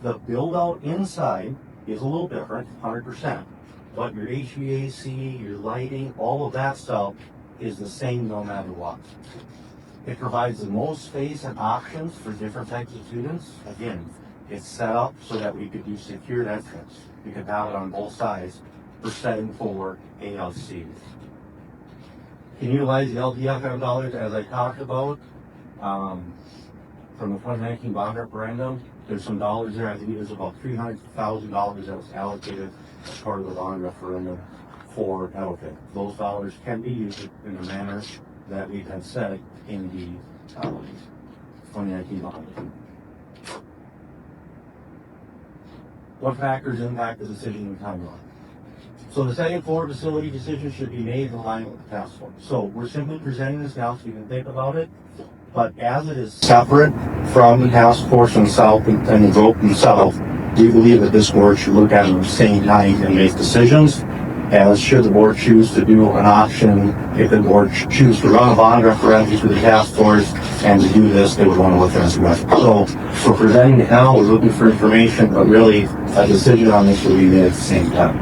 The build out inside is a little different, 100%. But your HVAC, your lighting, all of that stuff is the same no matter what. It provides the most space and options for different types of students. Again, it's set up so that we could do secured entrance. We could have it on both sides for 7-4 ALC. Can utilize the LDFM dollars as I talked about from the 2019 bond referendum. There's some dollars there. I think there's about $300,000 that was allocated as part of the bond referendum for Meadowvale. Those dollars can be used in the manner that we had said in the 2019 bond. What factors impact the decision and timeline? So the second floor facility decision should be made in line with the task force. So we're simply presenting this now so you can think about it. But as it is separate from the task force itself and the vote themselves, we believe that this board should look at it at the same time and make decisions. As should the board choose to do an option, if the board choose to run a bond referendum through the task force and to do this, they would want to look at it. So we're presenting it now, we're looking for information, but really a decision on this will be made at the same time.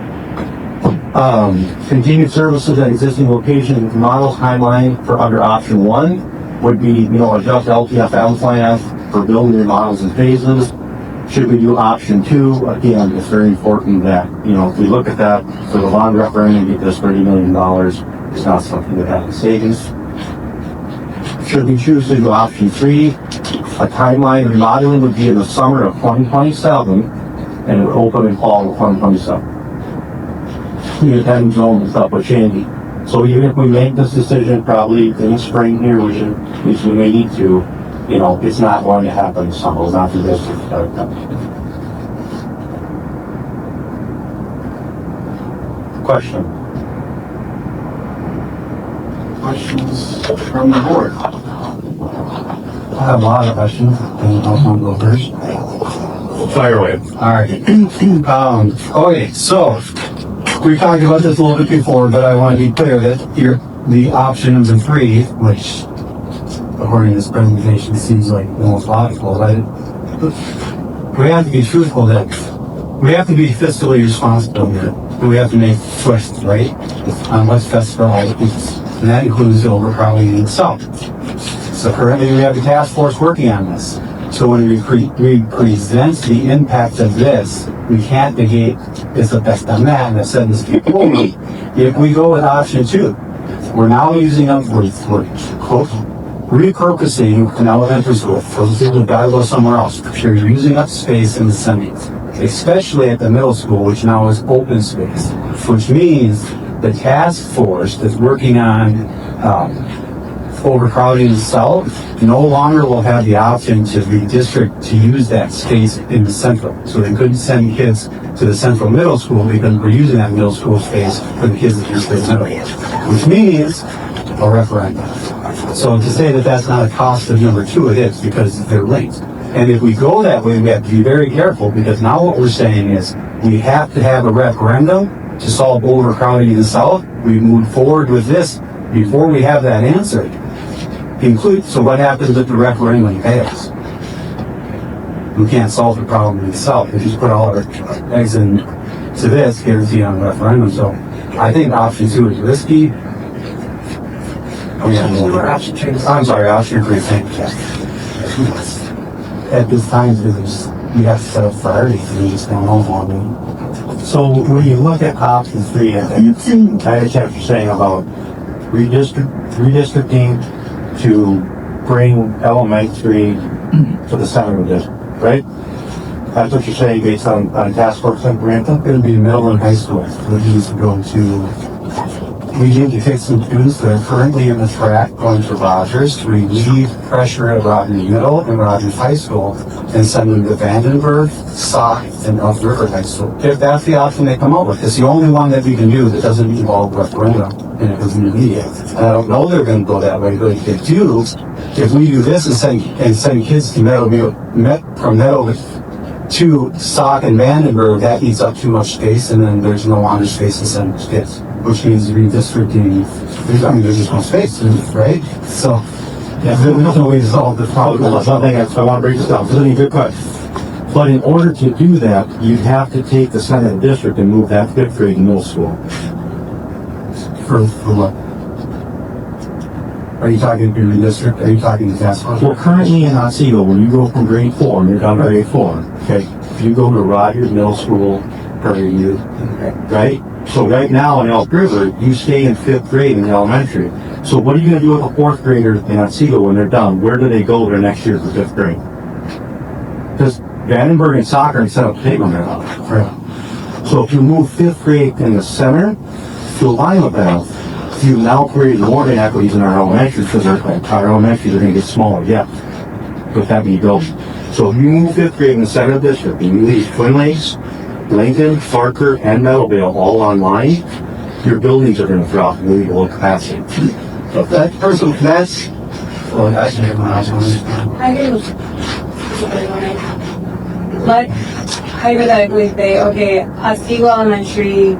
Continued services at existing locations, models timeline for under option 1 would be, adjust LTFM plan for building remodels in phases. Should we do option 2? Again, it's very important that, if we look at that for the bond referendum, get this $30 million, it's not something that has savings. Should we choose to do option 3? A timeline remodeling would be in the summer of 2027 and it would open in fall of 2027. The attendance zone and stuff would change. So even if we make this decision probably in spring here, which we may need to, it's not going to happen this summer. It's not the district. Question? Questions from the board? I have a lot of questions, and I'll come go first. Fire away. All right. Okay, so we talked about this a little bit before, but I want to be clear that the options in 3, which according to this presentation seems like the most logical, right? We have to be truthful that we have to be fiscally responsible here. We have to make choices, right? On what's best for all the people. And that includes the overcrowding itself. So currently we have the task force working on this. So when we present the impact of this, we can't negate its effect on that, and I said this before. If we go with option 2, we're now using up, we're repurposing an elementary school, so we've got to go somewhere else. You're using up space in the semis, especially at the middle school, which now is open space, which means the task force that's working on overcrowding the south no longer will have the option to redistrict to use that space in the central. So they couldn't send kids to the central middle school because we're using that middle school space for the kids that are in the middle, which means a referendum. So to say that that's not a cost of number 2, it is, because they're linked. And if we go that way, we have to be very careful, because now what we're saying is we have to have a referendum to solve overcrowding in the south. We move forward with this before we have that answer. So what happens if the referendum fails? We can't solve the problem in the south. We just put all our eggs into this, guarantee on a referendum. So I think option 2 is risky. Option 3. I'm sorry, option 3. At this time, we have to set up priorities, and we just don't know how to. So when you look at option 3, I understand what you're saying about redistricting to bring elementary to the center of the district, right? That's what you're saying based on task force and grant. It's going to be middle and high school. We need to go to. We need to take some students that are currently in the track going to Rogers to relieve pressure at Rogers Middle and Rogers High School and send them to Vandenberg, Sauk, and Elk River High School. If that's the option they come up with, it's the only one that we can do that doesn't involve referendum and it doesn't immediate. And I don't know they're going to go that way, but if they do, if we do this and send kids to from Meadow to Sauk and Vandenberg, that eats up too much space, and then there's no longer space to send kids, which means redistricting. There's just no space, right? So, yeah, there's no way to solve the problem. I want to break this down. This is a good question. But in order to do that, you'd have to take the center of the district and move that 5th grade to middle school. For what? Are you talking to redistrict? Are you talking to task force? Well, currently in Otsego, when you go from grade 4, and you're down to grade 4, okay, if you go to Rogers Middle School, Prairie Youth, right? So right now in Elk River, you stay in 5th grade in elementary. So what are you going to do with a 4th grader in Otsego when they're done? Where do they go their next year for 5th grade? Because Vandenberg and Sauk are set up to take them there. Right. So if you move 5th grade in the center to align with that, you've now created more inequities in our elementary, because our elementaries are going to get smaller. Yeah. With that many buildings. So if you move 5th grade in the center of the district, and you leave Twin Lakes, Lincoln, Parker, and Meadowvale all online, your buildings are going to drop way below capacity. So that person, that's... I do. But hypothetically say, okay, Otsego Elementary,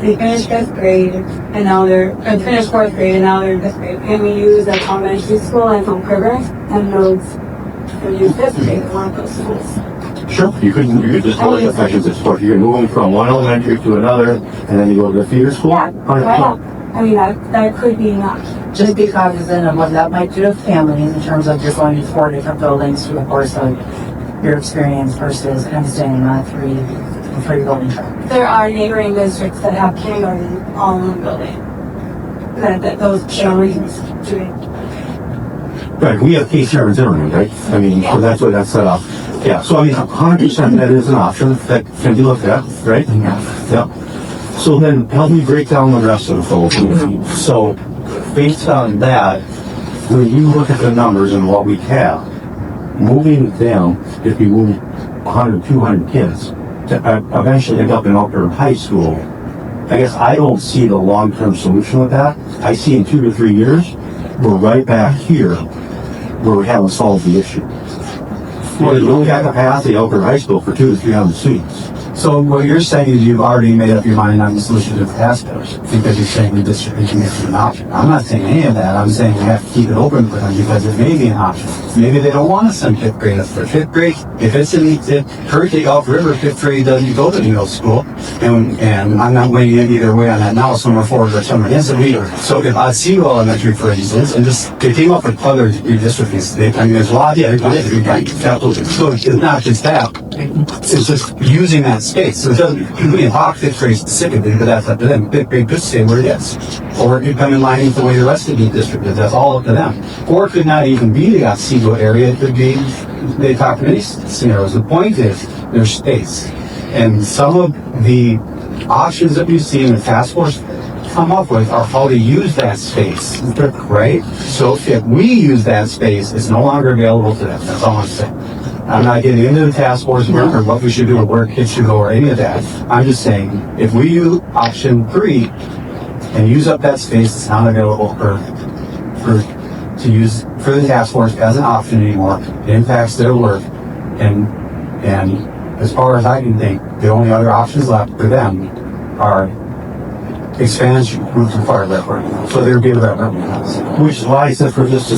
they finished 5th grade, and now finished 4th grade, and now they're in 5th grade. Can we use that elementary school and Oak River and those for use 5th grade in one of those schools? Sure, you could just go like affections at sport. You're moving from one elementary to another, and then you go to the feeder school? Yeah, I mean, that could be an option. Just be cognizant of what that might do to families in terms of you're going to 4 different buildings through the course of your experience versus kind of staying on 3 building track. There are neighboring districts that have kindergarten all in one building. That those families doing. Right, we have KCR in Zimmerman, right? I mean, so that's what that's set up. Yeah, so I mean, 100% that is an option that can be looked at, right? Yeah. So then help me break down the rest of the folks. So based on that, when you look at the numbers and what we have, moving them, if you move 100, 200 kids, to eventually end up in Elk River High School, I guess I don't see the long-term solution with that. I see in 2 to 3 years, we're right back here where we haven't solved the issue. Well, you only got capacity at Elk River High School for 200 to 300 students. So what you're saying is you've already made up your mind on the solution to the task force because you're saying the district can make it an option. I'm not saying any of that. I'm saying we have to keep it open for them because it may be an option. Maybe they don't want to send fifth grade up for fifth grade. If it's in the Hurricane Gulf River, fifth grade doesn't go to middle school. And I'm not weighing in either way on that now, some are for it or some are against it. So if Otsego Elementary, for instance, and just they came up with other redistricting, I mean, there's a lot, yeah, so it's not just that. It's just using that space. So it doesn't, we can talk fifth grade specifically, but that's up to them. Fifth grade could stay where it is. Or it could come in line with the way the rest of the district is. That's all up to them. Or it could not even be the Otsego area. It could be, they talk to many scenarios. The point is, there's space. And some of the options that we've seen the task force come up with are how to use that space, right? So if we use that space, it's no longer available to them. That's all I'm saying. I'm not getting into the task force work or what we should do or where kids should go or any of that. I'm just saying, if we use option 3 and use up that space, it's not available to use for the task force as an option anymore. It impacts their work, and as far as I can think, the only other options left for them are expansion, routes and fire network. So they're given that revenue. Which is why I said for this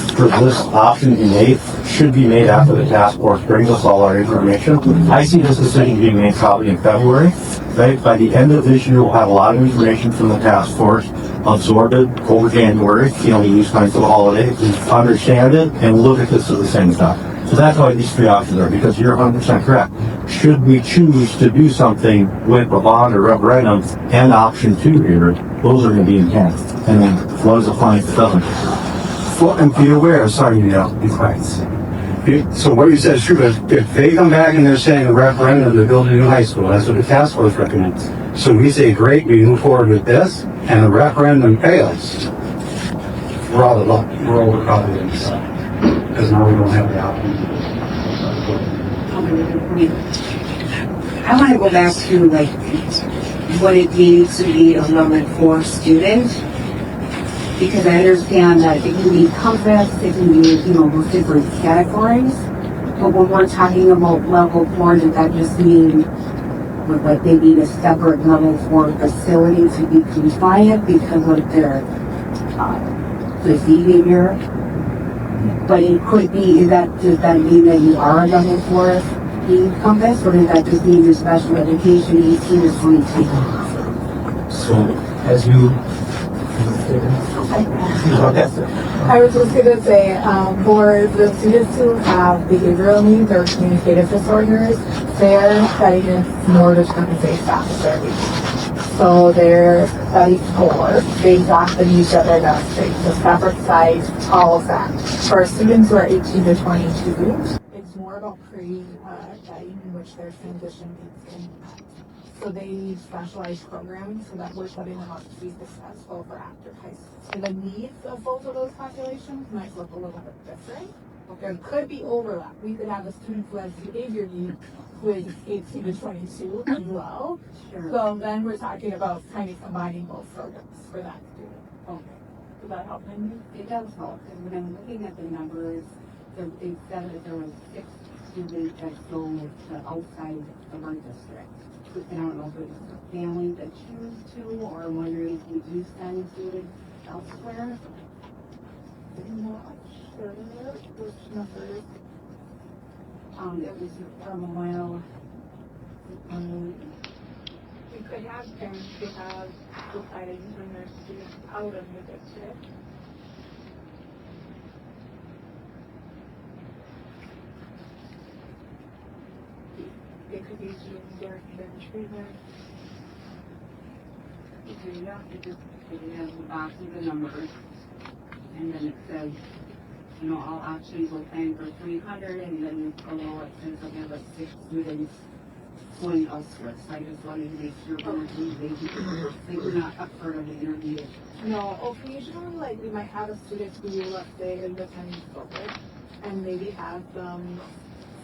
option to be made, should be made after the task force brings us all our information. I see this decision being made probably in February. Right? By the end of this year, we'll have a lot of information from the task force, absorb it over January, use time for the holiday, understand it, and look at this at the same time. So that's why these 3 options are, because you're 100% correct. Should we choose to do something with a bond or referendum and option 2 here, those are going to be enhanced. And then what is applying if it doesn't? Well, and be aware, sorry, be quiet. So what you said is true, but if they come back and they're saying a referendum to build a new high school, that's what the task force recommends. So we say, great, we move forward with this, and the referendum fails. We're all probably going to decide. Because now we don't have the option. I want to go back to what it means to be a level 4 student, because I understand that it can be compass, it can be those different categories. But when we're talking about level 4, does that just mean they need a separate level 4 facility to be compliant because of their behavior? But it could be, does that mean that you are a level 4 being compass, or does that just mean your special education 18 to 22? So, as you... I was just going to say, for the students who have behavioral needs or communicative disorders, their study is Nordos compensate faster. So their study score based off the needs that they're demonstrating. So separate sites, all of that. For students who are 18 to 22, it's more about creating a setting in which their transition needs impact. So they need specialized programming so that we're setting them up to be successful for after high school. So the needs of both of those populations might look a little bit different. There could be overlap. We could have a student who has behavior needs who is 18 to 22 as well. Sure. So then we're talking about kind of combining both programs for that student. Okay. Does that help, Mindy? It does help, because when I'm looking at the numbers, it said that there were 6 students that go to outside of our district. And I don't know if it was a family that choose to, or I'm wondering if we do send students elsewhere. I'm not sure which numbers. It was from a while. We could have parents who have decided to bring their students out of the district. It could be students who are in treatment. Okay, yeah, it has the box of the numbers. And then it says, all options will plan for 300, and then below it says that we have 6 students going elsewhere. So I just wanted to make sure they were not up for the intermediate. No, occasionally, we might have a student who, let's say, is attending COVID, and maybe have them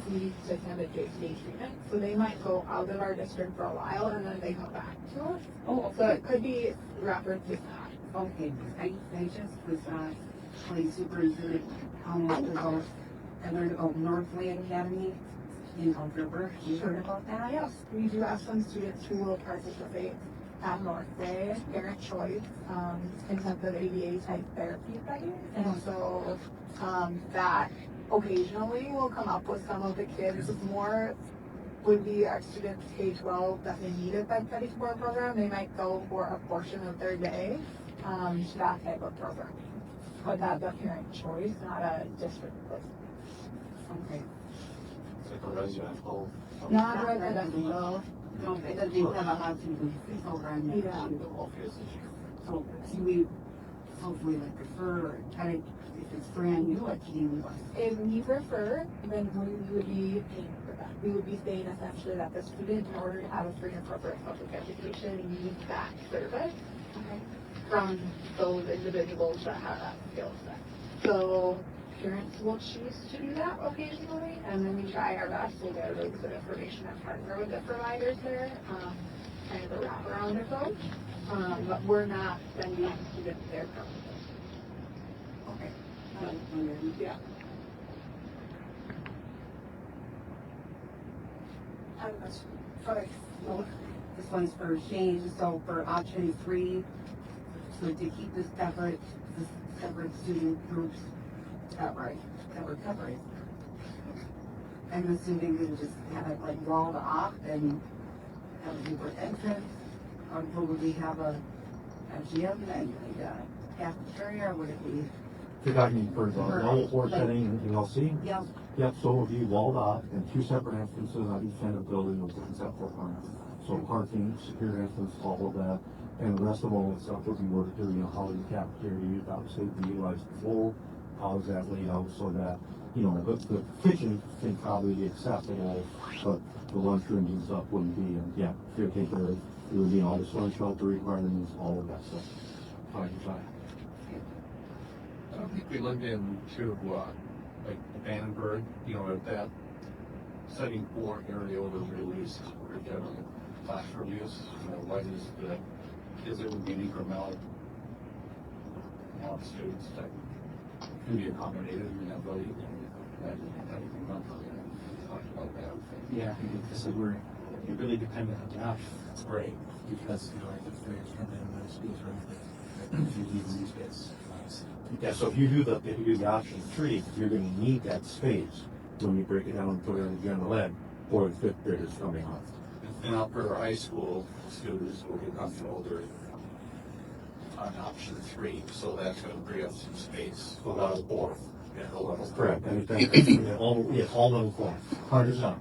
need to attend a JCA treatment. So they might go out of our district for a while, and then they come back to us. Oh, So it could be referenced as that. okay. I just was playing Superintendent Almos. I learned about Northland Academy. in River. You heard about that? Yes, we do have some students who will participate at Northway, parent choice, intensive ABA type therapy studies. And so that occasionally will come up with some of the kids. More would be our students K-12 that they need a bed study support program. They might go for a portion of their day to that type of programming. But that's a parent choice, not a district placement. Okay. It's like a residential. Not residential. No, it doesn't have a housing program. Yeah. So we hopefully like prefer kind of if it's brand new, like you. If we prefer, then we would be paying for that. We would be saying essentially that the student, in order to have a free and appropriate public education, needs that service from those individuals that have that skill set. So parents will choose to do that occasionally, and then we try our best. We'll get really good information and partner with the providers there, kind of a wraparound approach. But we're not sending students there permanently. Okay. Yeah. I have a question. Sorry. So this one's for Shane. So for option 3, so to keep the separate student groups that we're covering. I'm assuming we just have it like walled off and have a different entrance. Or would we have a gym and like a cafeteria, or would it be? You're talking for the level 4 setting in LC? Yeah. Yep, so it would be walled off and 2 separate entrances on each end of the building with different separate lines. So parking, secure entrance, all of that. And the rest of all the stuff that we were doing, how is the cafeteria used, obviously we utilize the full, how is that laid out so that, the kitchen can probably be acceptable, but the lunchroom and stuff wouldn't be, and yeah, here, take care of it. It would be all the storage shelter requirements, all of that stuff. Fine. I don't think we looked into, like, Vandenberg, at that setting 4 area was released for general classroom use. What is it would be an incremental amount of students that can be accommodated in that building? Talk about that. Yeah, I think this is where it really depended on the option. That's great, because, I think there's certainly other schools right if you leave these kids. Yeah, so if you do the option 3, you're gonna need that space when you break it down and put it in the general ed, or the 5th graders coming on. And upper high school students will get comfortable on option 3, so that's going to free up some space. So level 4. Yeah, the level 4. Correct. All level 4. 100%.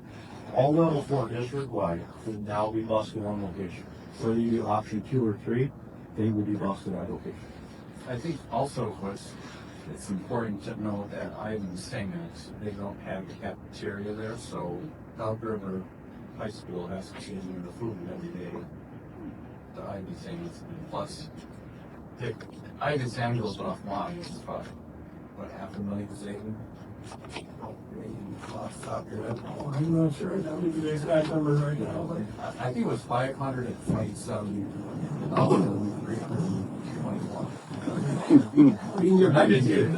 All level 4 district-wide would now be bused in one location. Whether you do option 2 or 3, they will be bused in that location. I think also it's important to know that Ivan's saying that they don't have a cafeteria there, so South River High School has to change the food every day. The Ivy thing is plus. Ivan Samuel's off line. It's about $500,000 saving. I'm not sure. I don't give you the exact numbers right now, but I think it was $527. I didn't get it.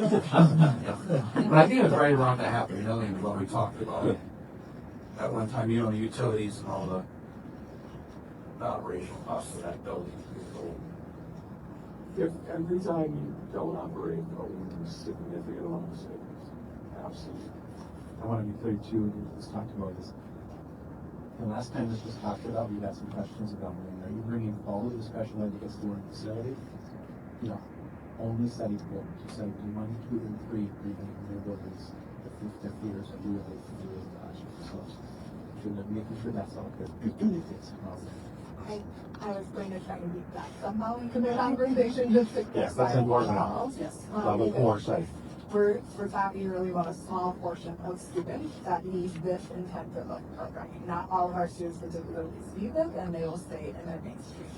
But I think it was right around the $500,000 what we talked about. At one time, the utilities and all the operational costs of that building. if every time you don't operate, there's significant amount of savings. Absolutely. I want to be clear too, we just talked about this. The last time this was talked about, we had some questions about, are you bringing all of the special ed kids to one facility? No, only study programs. You study 1, 2, and 3, even in their buildings, the 5th years of real themselves. Making sure that's all good. I was going to try to meet that somehow into the conversation just to Yes, that's important. Yes. Level 4 site. We're talking really about a small portion of students that need this intensive of programming. Not all of our students particularly need this, and they will stay in their mainstream.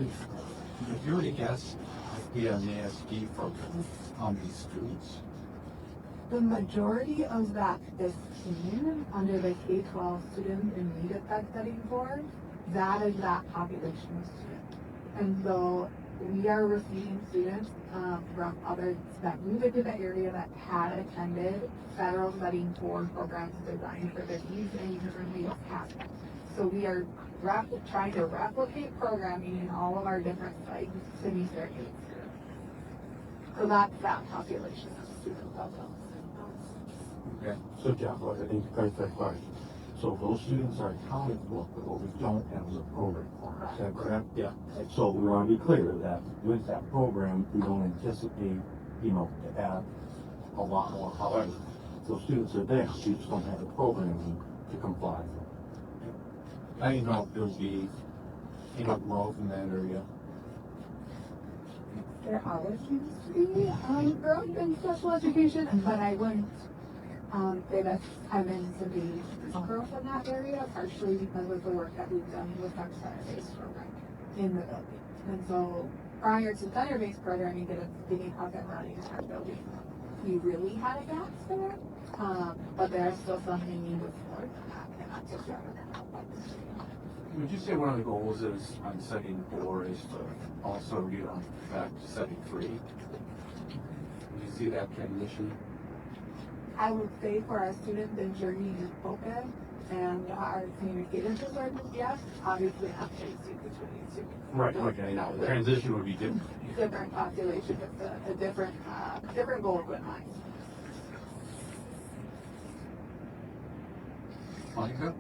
If you were to guess, the ISD program, how many students? The majority of that 15 under the K-12 student in need effect study board, that is that population of students. And so we are receiving students from others that move into the area that had attended federal studying for programs designed for their needs and currently have them. So we are trying to replicate programming in all of our different sites to meet their needs. So that's that population of students also. Okay. So Jeff, I think to clarify that question. So those students are accounted for, but what we don't have is a program. Is that correct? Yeah. So we want to be clear that with that program, we don't anticipate, to add a lot more. However, those students are there, we just don't have the programming to comply. I didn't know if there would be growth in that area. There always seems to be growth in special education, but I wouldn't say that's having to be growth in that area, partially because of the work that we've done with our center-based program in the building. And so prior to center-based programming getting up and running in our building, we really had a gap there, but there are still some hanging with more than that, and that's just Would you say one of the goals is on setting 4 is to also get on track to setting 3? Do you see that transition? I would say for our students, the journey is focused, and our communication disorders, yes, obviously not phase 2 between these two. Right. Okay. Now the transition would be different. Different population, it's a different goal in mind. Monica?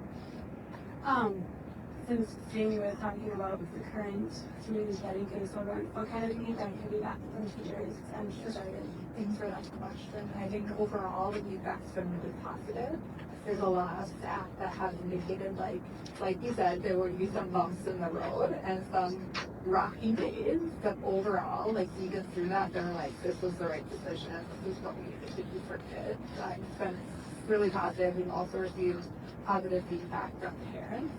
Since Jamie was talking about the current community setting case program, what kind of feedback have you got from teachers and started? Thanks for that question. I think overall the feedback's been really positive. There's a lot of staff that have indicated, like you said, there would be some bumps in the road and some rocky days, but overall, we get through that, they're like, this was the right decision, this is what we needed to do for kids. It's been really positive. We've also received positive feedback from parents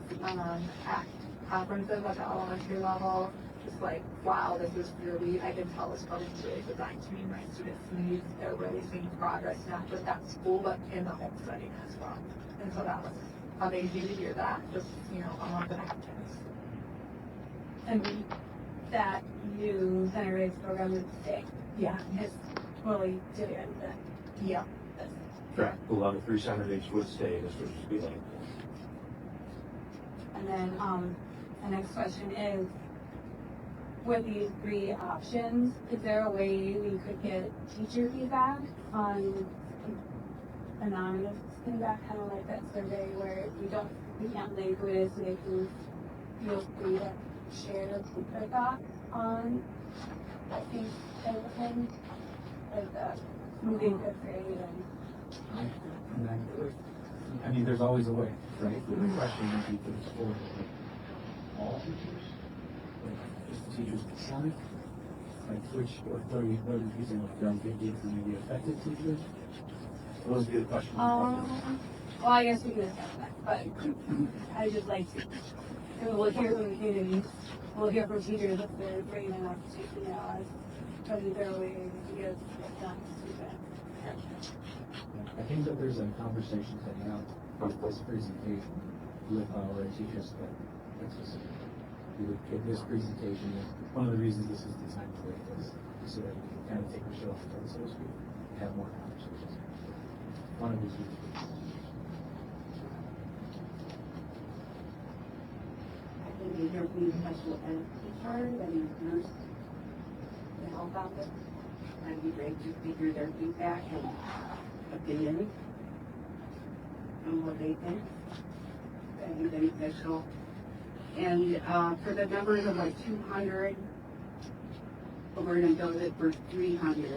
at conferences at the elementary level. Just wow, this is really, I can tell this program is really designed to meet my students' needs. They're really seeing progress, not just at school, but in the home setting as well. And so that was amazing to hear that, just, a month and a half years. And that new center-based program would stay. Yeah. It's fully doing it. Yeah. Correct. A lot of 3 Saturdays would stay, this would just be like. And then the next question is, with these 3 options, is there a way we could get teacher feedback on anonymous feedback, kind of like that survey where we can't label who it is, so they can feel free to share their thoughts on, I think, everything, like moving fifth grade and there's always a way, right? The question would be for all teachers, just the teachers decide, what are you using, if they're on good days and maybe effective teachers? Those would be the questions. well, I guess we can discuss that, but I just we'll hear from the community, we'll hear from teachers if they're brave enough to, as their way to get it done. I think that there's a conversation to have with this presentation with our teachers that specific. We would get this presentation. One of the reasons this is designed the way it is so that we can kind of take the show off the so to speak, and have more conversations. One of these reasons. I think we hear from the special ed teacher that is nurse to help out with. That'd be great just to hear their feedback and opinions on what they think. That'd be beneficial. And for the numbers of 200, we're going to build it for 300.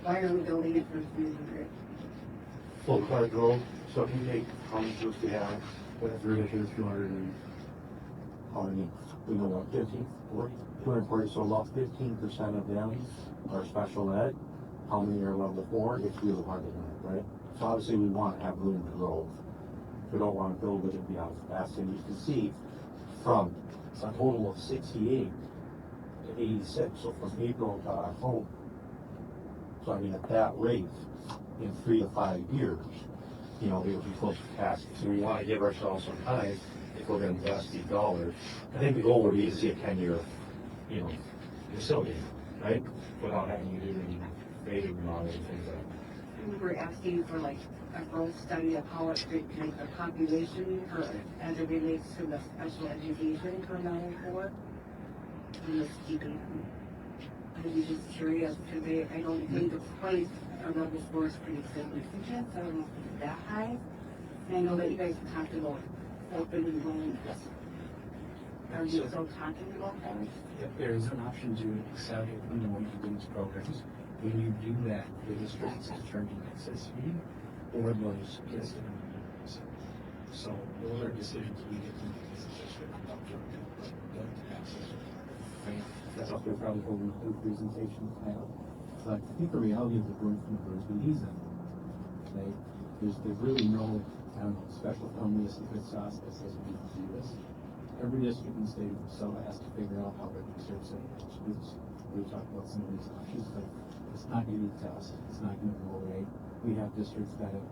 Why are we building it for 300? Full card growth, so if you take how many students we have, with ridiculous 200 and, how many, we know what, 50, 40, 240, so about 15% of them are special ed. How many are level 4? It's really hard to know, right? So obviously we want to have room to grow. We don't want to build it and be out fast. And you can see from a total of 68 to 86, so from April to October. So I mean, at that rate, in 3 to 5 years, they would be close to capacity. So we want to give ourselves some time if we're gonna invest these dollars, I think the goal would be to see a 10-year, facility, right? Without having to do any major remodeling and things like that. We were asking for like a growth study of how it could make the population or as it relates to the special education for Mountain 4. And just keeping I'm just curious because I don't think the price of level 4 is pretty significant. I don't know if it's that high. And I know that you guys talked about open enrollment. Are you still talking about that? If there is an option to accept open enrollment programs, when you do that, the districts determine excess fee or those kids. So those are decisions we get to make as a district about That's also probably over the presentation now. But I think the reality of the growth numbers we use them. Right? There's really no, special fund list secret sauce that says we can do this. Every district in the state of Minnesota has to figure out how they're going to serve students. We talked about some of these options, but it's not unique to us. It's not going to go away. We have districts that are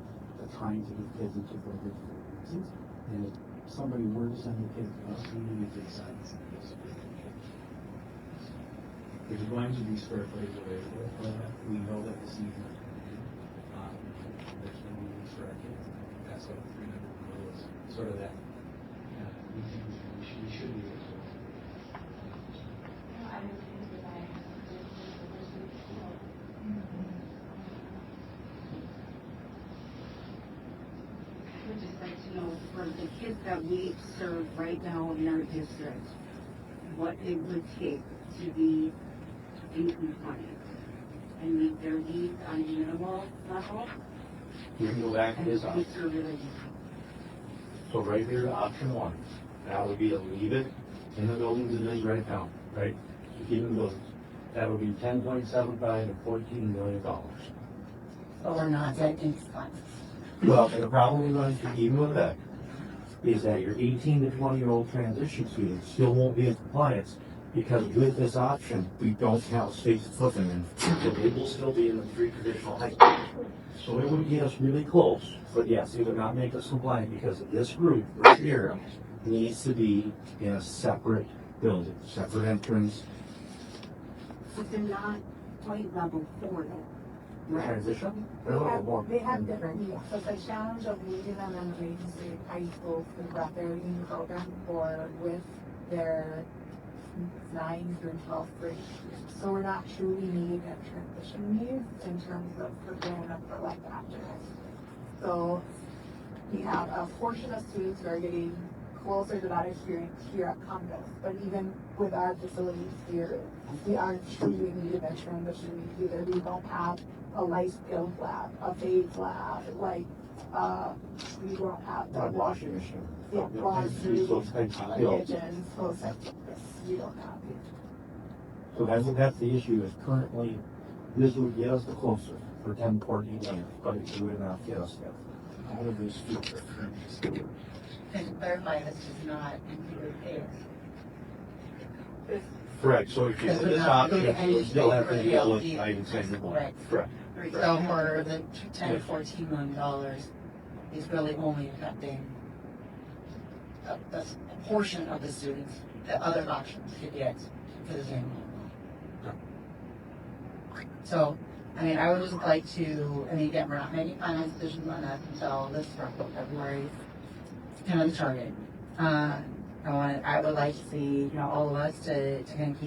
trying to get kids into very good reasons. And if somebody were to send a kid to us, we need to decide to send this. There's going to be square footage available for that. We know that this season. There's no need for our kids. That's what 300 is. Sort of that. We should be able to. I would just like to know for the kids that we serve right now in our district, what it would take to be in compliance and meet their needs on a minimal level. You can go back to his and option. be really So right here, option 1, that would be to leave it in the buildings and then write it down, right? So keep it in buildings. That would be 10.75 to $14 million. But we're not yet in compliance. Well, the problem we're going to, even with that, is that your 18 to 20-year-old transition students still won't be in compliance because with this option, we don't have space to put them in. So they will still be in the 3 traditional high schools. So it would get us really close, but yes, it would not make us compliant because this group right here needs to be in a separate building, separate entrance. but they're not quite level 4 though. Transition? They have different needs. So the challenge of leading them in the agency high school through their union program or with their 9 through 12th grade. So we're not truly needing a transition needs in terms of preparing them for life after this. So we have a portion of students who are getting closer to that experience here at Condos. But even with our facilities here, we aren't truly needing a transition needs either. We don't have a life skills lab, a phase lab, like we don't have the Washing machine. yeah, laundry, Those types of skills. kitchens, those types of things. We don't have it. So that's the issue is currently, this would get us the closer for 10, 14 years, but it would not get us there. All of those students are currently. And to clarify, this does not include AIS. Correct, so if you This this would not option, include you still have to any deal with ALD. item 71. Right. Correct. So for the 10 to 14 million dollars is really only affecting a portion of the students, the other options to get to the same level. So, I mean, I would just like to, again, we're not making final decisions on that until this February, kind of the target. I would like to see, all of us to kind of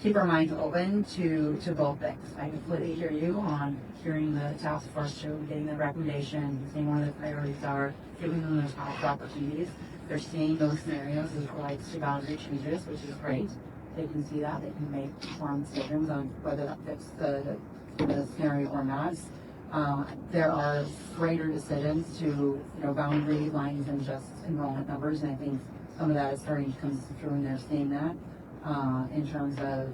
keep our minds open to both things. I completely hear you on hearing the task force to getting the recommendation, seeing what the priorities are, giving them those cost opportunities. They're seeing those scenarios as it relates to boundary changes, which is great. They can see that. They can make informed decisions on whether that fits the scenario or not. There are greater decisions to, boundary lines than just enrollment numbers, and I think some of that is starting to come through, and they're seeing that in terms of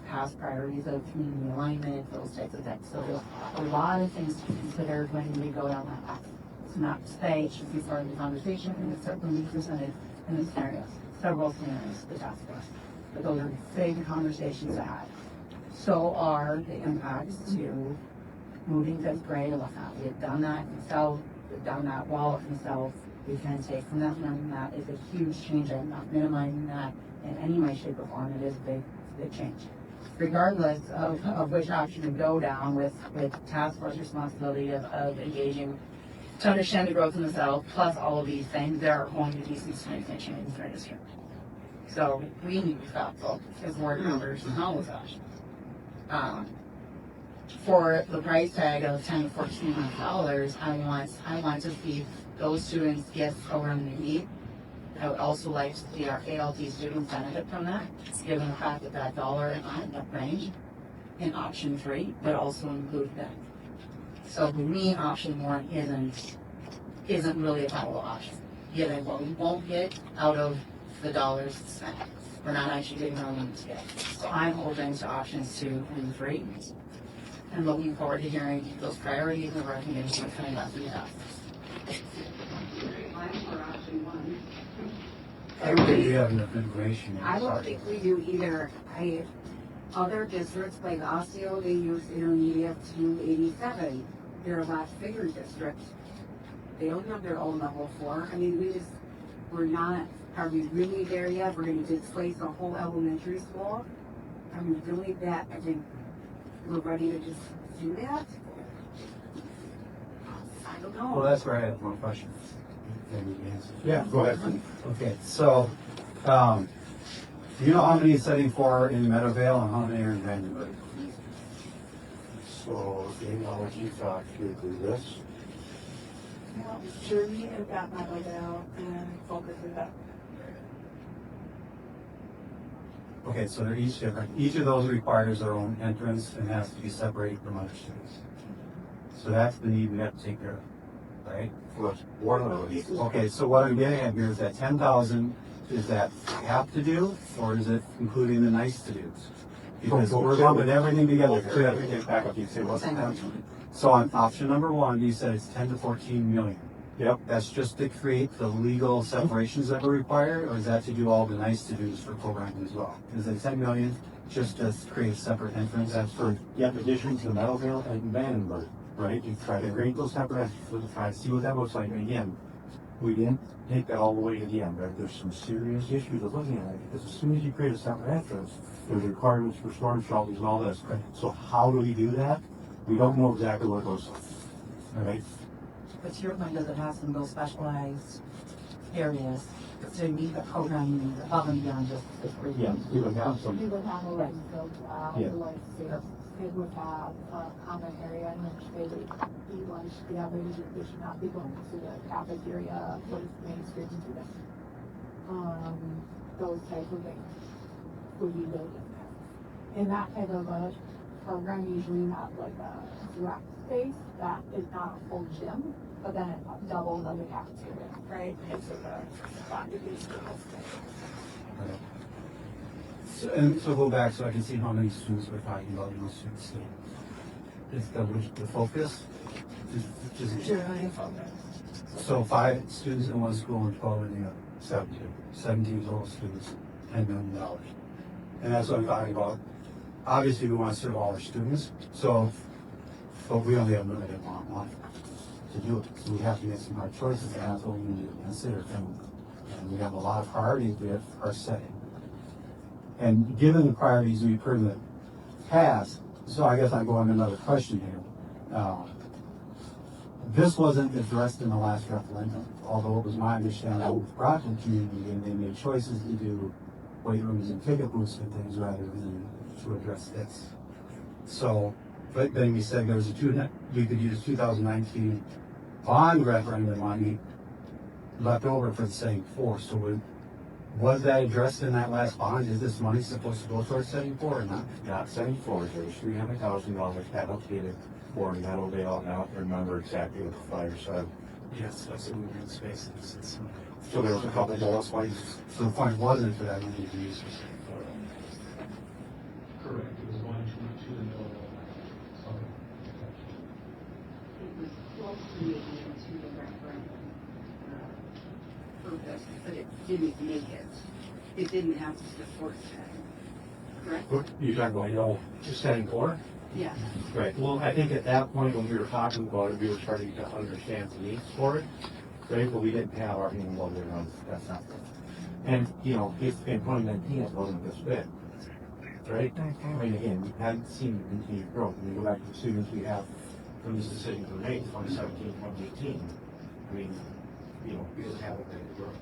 past priorities of community alignment, those types of things. So there's a lot of things to consider when we go down that path. It's not to say it should be part of the conversation, and it's certainly be presented in the scenarios, several scenarios, the task force. But those are big conversations to have. So are the impacts to moving 5th grade and whatnot. We have done that in South, we've done that well in South. we can take from that learning that is a huge change. I'm not minimizing that in any way, shape, or form. It is a big change. Regardless of which option we go down with task force responsibility of engaging to understand the growth in the South, plus all of these things, there are going to be some significant changes in our district. So we need to be thoughtful as board members and all of that. For the price tag of $10 to $1,400, I want to see those students get the program they need. I would also like to see our ALT students benefit from that, given the fact that that dollar amount, that range in option 3 would also include that. So for me, option 1 isn't really a viable option, given what we won't get out of the dollars spent. We're not actually getting our money to get. So I'm open to options 2 and 3, and looking forward to hearing those priorities and recommendations coming up we have. I'm for option 1. I don't think we have enough information. I don't think we do either. Other districts like Osseo, they use intermediate to 87. They're a lot bigger district. They don't have their own level 4. I mean, we're not, are we really there yet? We're going to displace a whole elementary school? Are we really that, I think we're ready to just do that? I don't know. Well, that's where I have one question. Yeah, go ahead. Okay, so, do you know how many is setting for in Meadowvale and how many are in Vandenberg? So, I'll let you talk through this. Well, Shirley has got my Odell and Focus is up. Okay, so they're each different. Each of those requires their own entrance and has to be separated from other students. So that's the need we have to take care of, right? Well, one of these. Okay, so what I'm getting at here is that 10,000, is that have to do, or is it including the nice to do's? Because we're lumping everything together here. Back up, you say what's that? So on option number 1, you said it's 10 to 14 million. Yep. That's just to create the legal separations that are required, or is that to do all the nice to do's for programming as well? Is it 10 million just to create a separate entrance? That's for, addition to Meadowvale and Vandenberg, right? You try to create those separate entrances, try to see what that looks like. And again, we didn't take that all the way to the end, right? There's some serious issues of looking at it, because as soon as you create a separate entrance, there's requirements for storm shelters and all this. So how do we do that? We don't know exactly what it looks like, right? But to your point, does it have some of those specialized areas to meet the program needs above and beyond just the 3? Yeah, we would have some. We would have a list of, Yeah. like, they would have a common area in which they would eat lunch together. They should not be going to the cafeteria, what is Main Street and do that. Those type of things would be really discussed. In that type of a program, usually have like a direct space that is not a full gym, but then it doubles as a cafeteria, right? It's a spot to do stuff. So go back so I can see how many students we're talking about in those students. Is the focus? So 5 students in one school and 12 in the other. 17 total students, $10 million. And that's what I'm talking about. Obviously, we want to serve all our students, but we only have limited amount of money to do it. So we have to make some hard choices, and that's what we need to consider. And we have a lot of priorities we are setting. And given the priorities we've heard in the past, so I guess I'm going to another question here. This wasn't addressed in the last referendum, although it was my understanding that was brought to the community, and they made choices to do weight rooms and ticket booths and things rather than to address this. So, but then we said there was we could use 2019 bond referendum money left over for the setting 4. So was that addressed in that last bond? Is this money supposed to go towards setting 4 or not? Not 74, there's $300,000 allocated for Meadowvale. Now, I don't remember exactly what the flyer said. Yes, that's what we were in spaces. So there was a couple bullet points. So the point wasn't for that money to use. Correct, it was 1, 2, 2 in the middle. It was close to making it to the referendum purpose, but it didn't make it. It didn't have to support that. Correct? What you talking about, just setting 4? Yeah. Right. Well, I think at that point when we were talking about it, we were starting to understand the needs for it. right? But we didn't have our annual loaded runs, that's not good. And, you know, if in 2019 it wasn't this big, right? I mean, again, we hadn't seen the continued growth. When you go back to the students we have from this decision to make 2017, 2018, I mean, you know, we didn't have a big growth.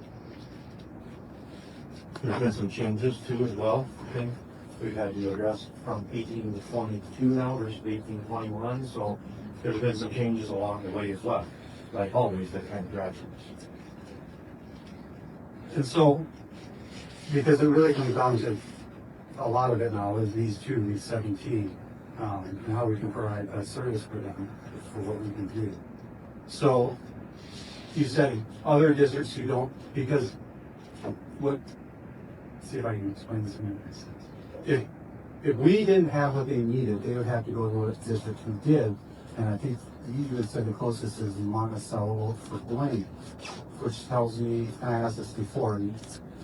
There's been some changes too as well, I think. We've had to address from 18 to 22 now versus 18 to 21, so there's been some changes along the way as well. Like always, that kind of drives it. And so, because it really comes down to a lot of it now is these 17, and how we can provide a service for them for what we can do. So, you said other districts who don't, because what, see if I can explain this in a sense. If we didn't have what they needed, they would have to go to a district who did, and I think you had said the closest is Monticello for Blaine, which tells me, and I asked this before,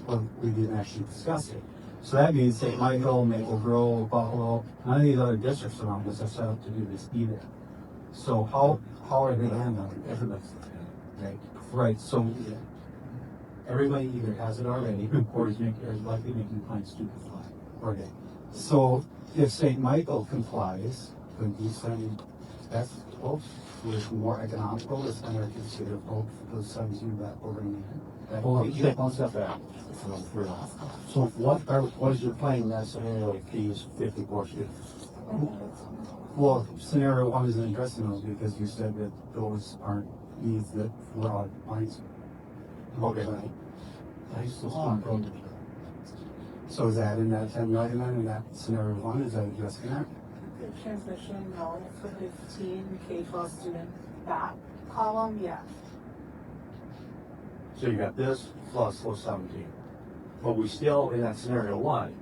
when we didn't actually discuss it. So that means St. Michael, Maple Grove, Buffalo, none of these other districts around us are set up to do this either. So how are they handling it? Everybody's right? Right, so everybody either has it already or is likely making plans to comply. Okay. So if St. Michael complies, then you send that's close, with more economical, it's going to consider both those 17 that we're going to Hold on, take one step back. So what is your plan in that scenario with these 54 students? Well, scenario one isn't addressing those because you said that those aren't needs that we're on lines. Okay. So is that in that 10 million then, in that scenario one, is that addressing that? The transmission, no, for 15 K-12 students, that column, yes. So you got this plus 17. But we still, in that scenario one,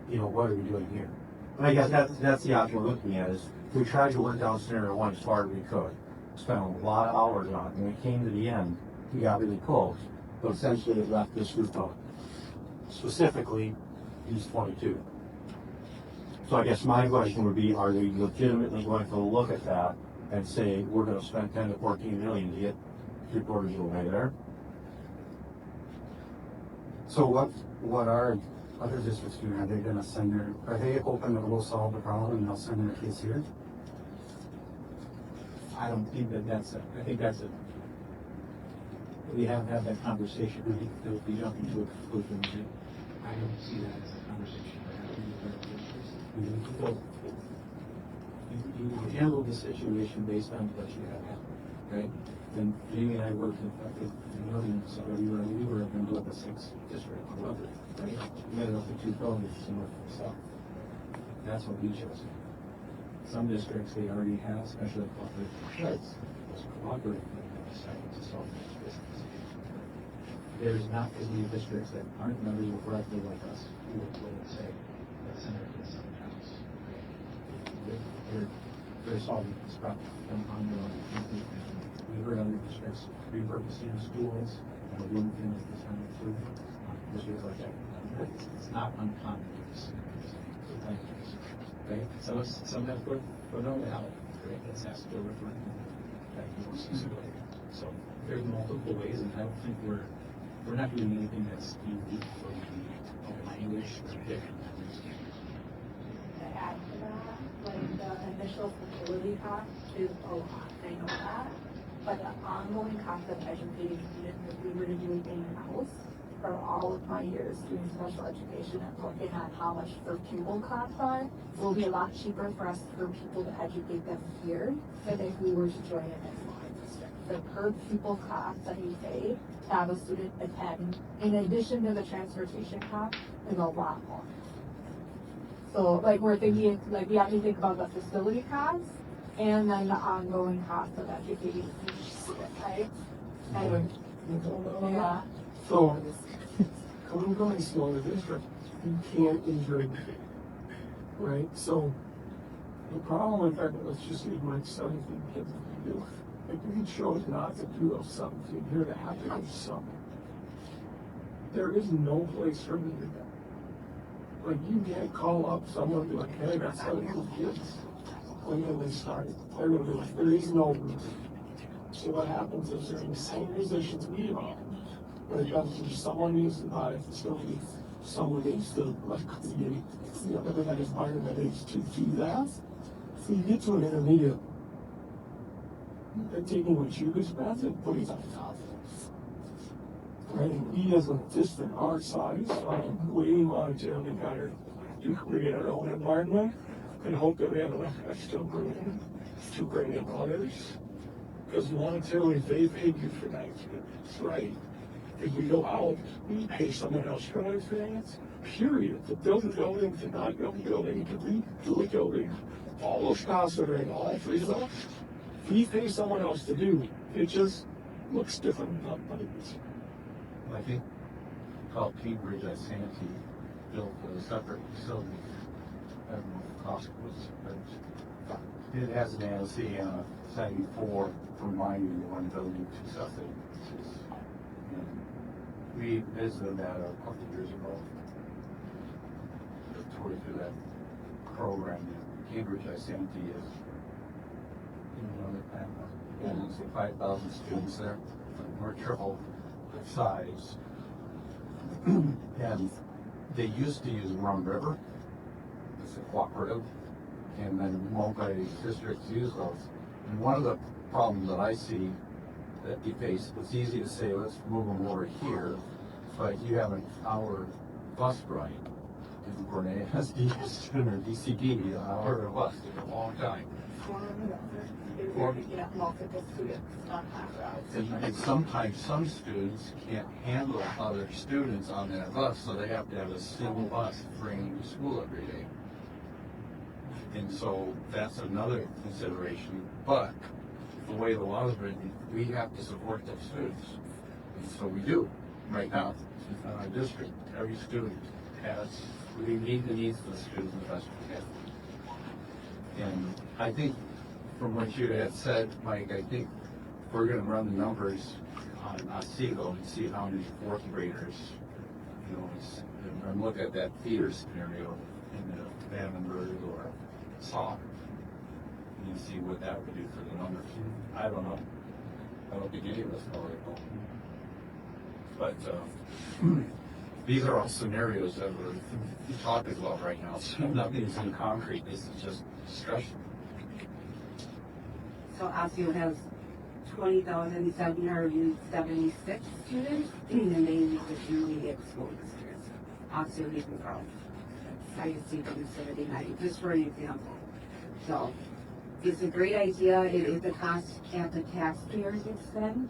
you know, what are we doing here? And I guess that's the option we're looking at is we tried to work down scenario one as far as we could. Spent a lot of hours on it. When we came to the end, we got really close. But essentially it left this group out. Specifically, these 22. So I guess my question would be, are they legitimately going to look at that and say, we're going to spend 10 to 14 million to get 3/4 of the way there? So what are other districts doing? Are they going to send are they hoping that we'll solve the problem and they'll send their kids here? I don't think that's I think that's we haven't had that conversation. I think they'll be jumping to a conclusion. I don't see that as a conversation. You handle the situation based on what you have happened, right? Then Jamie and I worked in millions, so we were going to do up a 6 district level, right? We made it up to 2 buildings similar to the south. That's what we chose. Some districts, they already have special cooperative heads, those cooperative decided to solve this business. There's not as many districts that aren't members of correctly like us who will say, let's send our kids somewhere else. They're solving this problem on their own. We heard other districts repurposing schools and doing things this kind of food. Districts like that. It's not uncommon. Right? Some of that for no doubt, right? That's has to refer to. So there's multiple ways, and I don't think we're not doing anything that's unique for the language or different. To add to that, like the initial facility cost is a lot, I know that. But the ongoing cost of educating students, if we were to do it in-house, for all of my years doing special education and looking at how much their pupil costs are, it will be a lot cheaper for us for people to educate them here than if we were to join an in-line district. The per pupil cost that you pay to have a student attend, in addition to the transportation cost, is a lot more. So like we're thinking, like we have to think about the facility costs and then the ongoing cost of educating each student, right? And, yeah. So, coming from a smaller district, you can't injure it, right? So, the problem, in fact, let's just leave my 17 kids if we do. If we chose not to do those 17, here to have to do some. There is no place for me to go. Like, you can't call up someone and be like, hey, I got 17 kids. When they started, they're going to be like, there is no room. So what happens is they're in the same positions we are. But someone needs to buy a facility, someone needs to like create, that environment needs to do that. So you get to an intermediate, and taking what you expect and putting it on top of it. Right? And we as a district our size, we monetarily gotta create our own environment and hope that we have enough extra room to bring in others. Because monetarily they pay you for that experience, right? If we go out, we pay someone else for that experience, period. To build a building, to not build a building, to redo a building, all those costs that are in all three of those, we pay someone else to do. It just looks different without money. I think called Cambridge at Santee built a separate facility. I don't know what the cost was, but it has an ALC 74 from Mindy, one building, two substations. And we visited that a couple of years ago. Just toured through that program. Cambridge at Santee is, and it's 5,000 students there. We're triple the size. And they used to use Rum River. It's a cooperative. And then multi-districts use those. And one of the problems that I see that you face, it's easy to say, let's move them over here, but you have an hour bus ride. And for an ASD student or DCD, an hour of bus is a long time. And sometimes some students can't handle other students on that bus, so they have to have a single bus bringing them to school every day. And so that's another consideration. But the way the law is written, we have to support those students. And so we do right now in our district. Every student has, we meet the needs of the students the best we can. And I think from what you had said, Mike, I think we're going to run the numbers on Otsego and see how many fourth graders, and look at that theater scenario in the Vandenberg or Saw, and see what that would do for the numbers. I don't know. I don't think any of us know right now. But these are all scenarios that we're talking about right now. So nothing is in concrete. This is just discussion. So Otsego has 20,776 students, and they use the intermediate school districts. Otsego even grow. ISD from 79, just for an example. So it's a great idea. It is a cost at the taxpayer's expense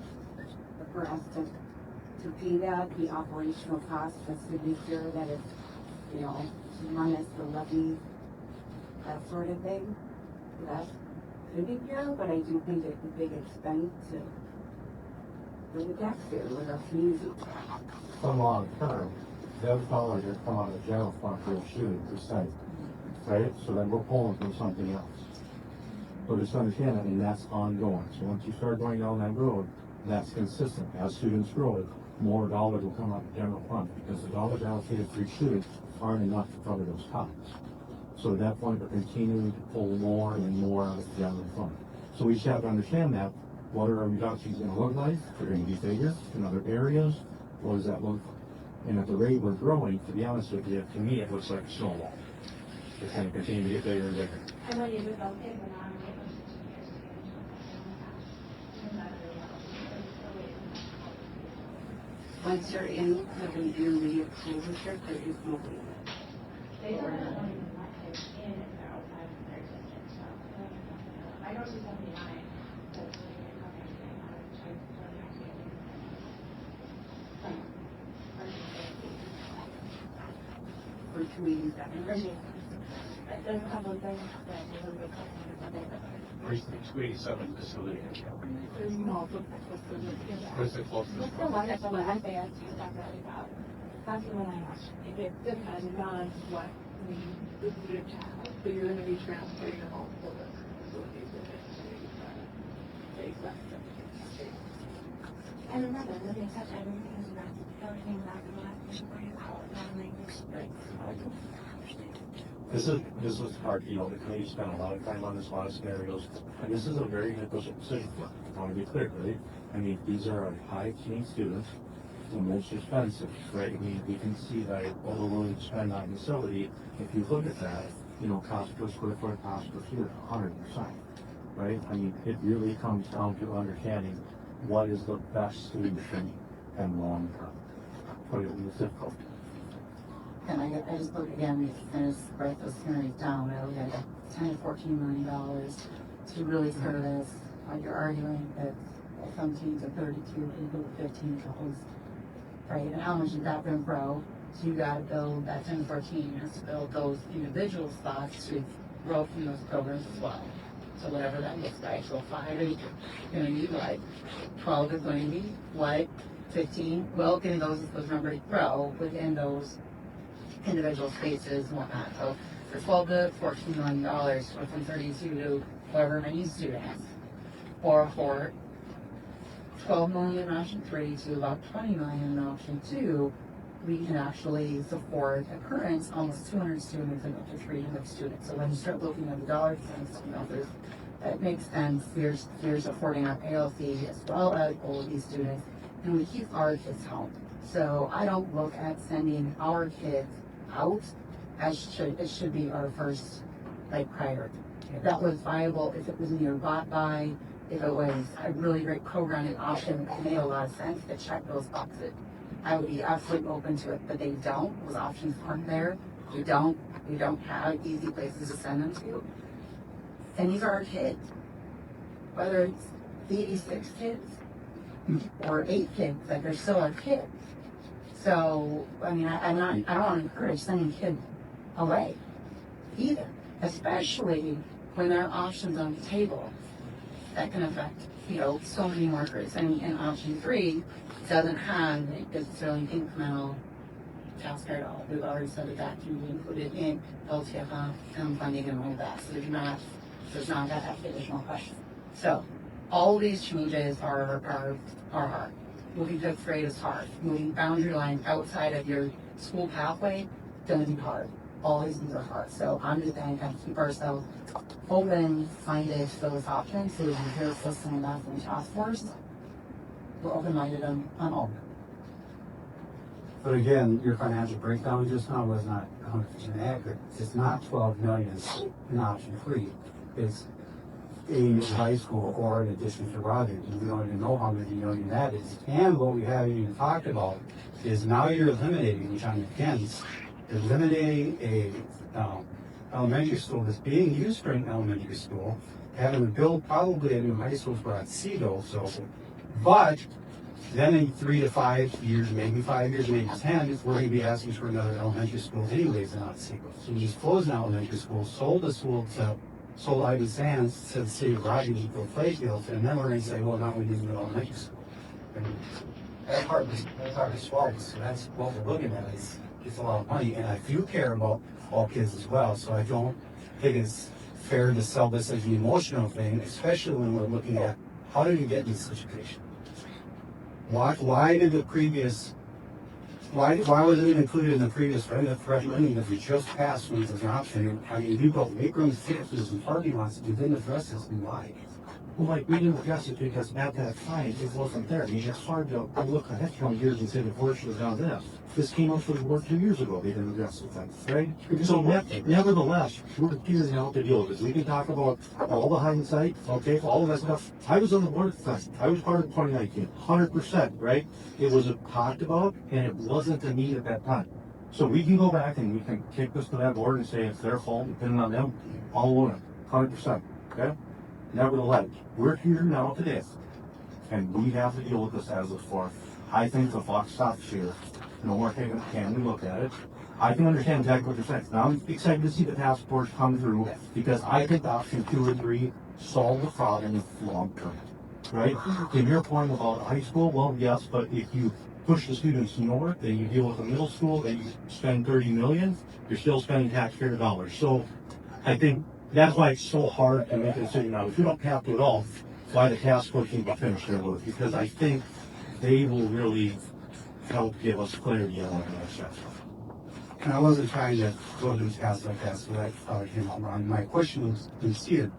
for us to pay that, the operational cost, just to be sure that it's, to run as the levy, that sort of thing. So that's could be here, but I do think it's a big expense for the taxpayer with our community. So long term, those dollars are coming out of the general fund for a student percent, right? So then we're pulling from something else. So just understand that, and that's ongoing. So once you start going down that road, that's consistent. As students grow, more dollars will come out of the general fund because the dollars allocated for each student aren't enough to cover those costs. So at that point, we're continuing to pull more and more out of the general fund. So we just have to understand that. What are our reductions going to look like? They're going to be bigger in other areas. What does that look like? And at the rate we're growing, to be honest with you, to me, it looks like a snowball. It's going to continue to get bigger and bigger. And when you move up in the non-negotiables, Once you're in the intermediate school district, there is no limit. they don't have one in if they're outside of their district. So I go to 79, so it's really going to come anything out of For community that there's a couple of things that a little bit complicated. Where's the 287 facility? There's multiple facilities. Where's the closest What's the one? one that's on the FAS you talked about? That's the one I asked. It depends on what we would have. So you're going to be transferring to multiple facilities with it. And remember, they touch everything is not everything black and white. We should worry about non-language. this is hard, you know, the committee spent a lot of time on this, a lot of scenarios, and this is a very difficult decision. I want to be clear, right? I mean, these are our high-achieving students, the most expensive, right? I mean, we can see that all the willing to spend on facility, if you look at that, you know, cost per square foot, cost per student, 100%, right? I mean, it really comes down to understanding what is the best solution and long term. Put it in the zip code. And I just look again, we just write those scenarios down. I look at $10 to $14 million to really service, like you're arguing that 17 to 32 people to 15 couples, right? And how much did that bring grow? So you got to build that 10 to 14 has to build those individual spots to grow from those programs as well. So whatever that looks like, so 5 acres, you're going to need like 12 is going to be what? 15? Well, getting those numbers to grow within those individual spaces and whatnot. So for 12 to $14 million, or from 32 to however many students, or for 12 million in option 3 to about 20 million in option 2, we can actually support a current almost 200 students and up to 300 students. So when you start looking at the dollar cents, you know, that makes sense. You're supporting our ALC as well as all of these students, and we keep our kids home. So I don't look at sending our kids out as it should be our first priority. If that was viable, if it was nearby, if it was a really great programming option, it made a lot of sense to check those boxes. I would be absolutely open to it, but they don't. Those options aren't there. We don't have easy places to send them to. And these are our kids. Whether it's 86 kids or 8 kids, they're still our kids. So, I mean, I don't want to encourage sending kids away either, especially when there are options on the table that can affect, so many workers. And option 3 doesn't have necessarily incremental taxpayer dollars. We've already said that can be included in LTFM funding and all of that. So there's not that additional question. So all of these changes are hard. Moving fifth grade is hard. Moving boundary lines outside of your school pathway is going to be hard. All these things are hard. So I'm just going to kind of keep ourselves open-minded to those options. So we can hear listening and that from the task force. We're open-minded on all of them. But again, your financial breakdown just now was not 100% accurate. It's not 12 million in option 3. It's a high school or in addition to Rogers. And we don't even know how many million that is. And what we haven't even talked about is now you're eliminating, which I'm against, eliminating a elementary school that's being used for an elementary school, having to build probably a new high school for at CEDO, but then in 3 to 5 years, maybe 5 years, maybe 10, we're going to be asking for another elementary school anyways in Otsego. So we just closed an elementary school, sold Ivy Sands to the city of Rogers to build playfields, and then we're going to say, well, now we need an elementary school. And that's hard to swallow. So that's what we're looking at. It's a lot of money, and I do care about all kids as well. So I don't think it's fair to sell this as an emotional thing, especially when we're looking at how did we get in this situation? Why did the previous? Why was it included in the previous freshman that we just passed when it was an option? I mean, we built make rooms, theaters, and parking lots. You didn't address this, and why? Well, we didn't address it because at that time it wasn't there. I mean, it's hard to look ahead 20 years and say the board should have done this. This came up for the board 2 years ago. They didn't address it then, right? So nevertheless, we're here now to deal with this. We can talk about all the hindsight, okay, all of that stuff. I was on the board at the time. I was part of 2019, 100%, right? It was talked about, and it wasn't a need at that time. So we can go back and we can take this to that board and say it's their fault, depending on them, all on it, 100%, okay? Nevertheless, we're here now today, and we have to deal with this as a sport. I think the clock stops here. No more taking can we look at it. I can understand exactly what you're saying. Now I'm excited to see the task force come through because I think option 2 and 3 solve the problem long term. Right? In your point about high school, well, yes, but if you push the students north, then you deal with the middle school, then you spend $30 million, you're still spending taxpayer dollars. So I think that's why it's so hard to make a decision now. If you don't have to at all, why the task force can be finished their work, because I think they will really help give us clarity on what that stuff. And I wasn't trying to go to the task like that, so that probably came out wrong. My question was sincere.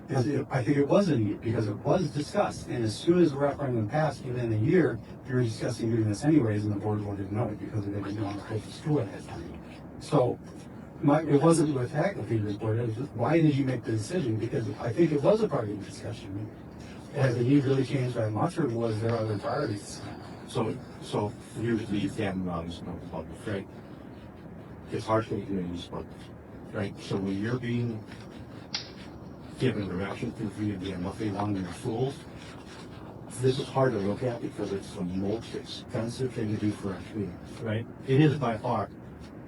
Because I think it was a need, because it was discussed. And as soon as the referendum passed, within a year, you were discussing doing this anyways, and the board didn't know it because they didn't know how to school at that time. So it wasn't with faculty report, it was just, why did you make the decision? Because I think it was a part of the discussion. Has the need really changed that much, or was there other priorities? So here's the example on this about this, right? It's hard to do this, but right. So when you're being given direction from community and what they want in the schools, this is hard to look at because it's the most expensive thing to do for our students, right? It is by far.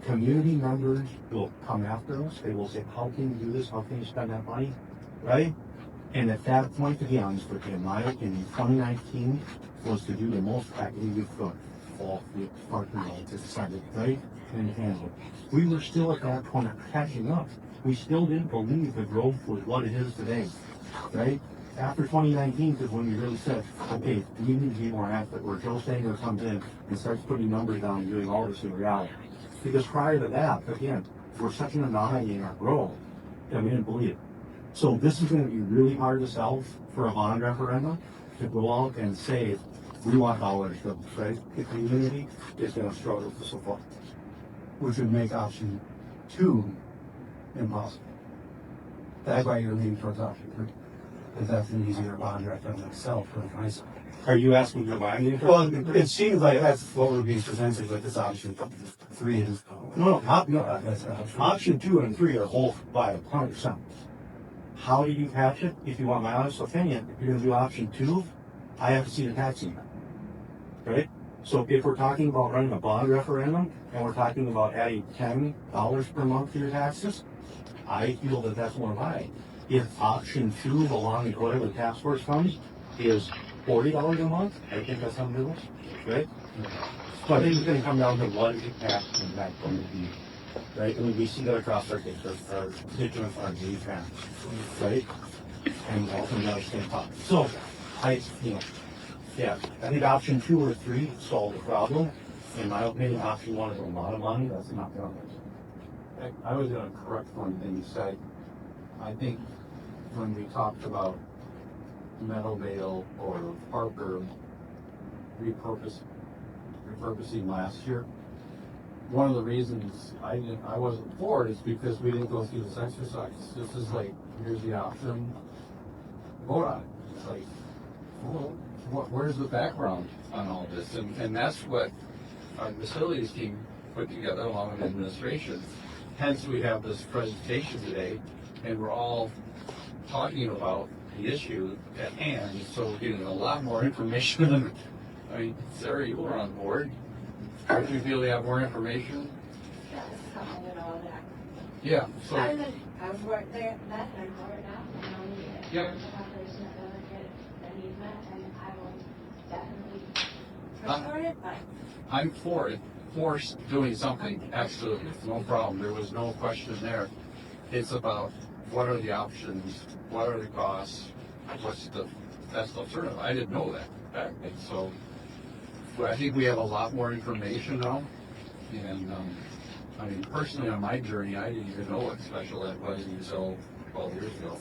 Community members will come after us. They will say, how can you do this? How can you spend that money? Right? And at that point, to be honest with you, in my opinion, 2019 was to do the most faculty we could. All the parking lots, decided, right? And handle it. We were still at that point catching up. We still didn't believe the growth was what it is today, right? After 2019 is when we really said, okay, we need to be more active, where Joe Sanger comes in and starts putting numbers down and doing all this in reality. Because prior to that, again, we're such an anomaly in our growth that we didn't believe it. So this is going to be really hard to sell for a bond referendum, to go out and say, we want dollars, right? The community is going to struggle to support. Which would make option 2 impossible. That's why you're leaning towards option 3. Because that's an easier bond referendum itself for myself. Are you asking your mind? Well, it seems like that's what would be presented with this option 3 is. No, That's option 2 and 3 are both by 100%. How do you catch it? If you want my honest opinion, if you're going to do option 2, I have to see the tax impact. Right? So if we're talking about running a bond referendum and we're talking about adding $10 per month to your taxes, I feel that that's more high. If option 2, along with whatever the task force comes, is $40 a month, I think that's unreal, right? So I think it's going to come down to what impact is that going to be, right? I mean, we see that across our constituents, our G fans, right? And all from the same top. So, I think option 2 or 3 solve the problem. In my opinion, option 1 is a lot of money. That's not going to. I was going to correct one thing you said. I think when we talked about Meadowvale or Parker repurposing last year, one of the reasons I wasn't for it is because we didn't go through this exercise. This is like, here's the option, vote on it. It's like, well, where's the background on all this? And that's what our facilities team put together along with administration. Hence, we have this presentation today, and we're all talking about the issue at hand, so we're getting a lot more information. I mean, Sarah, you were on board. Don't you feel you have more information? Yeah, so. I've worked there, that and more now. Yep. I'm for it. For doing something, absolutely, no problem. There was no question there. It's about what are the options, what are the costs, what's the best alternative. I didn't know that back then, so I think we have a lot more information now. And I mean, personally, on my journey, I didn't even know what special ed was until 12 years ago.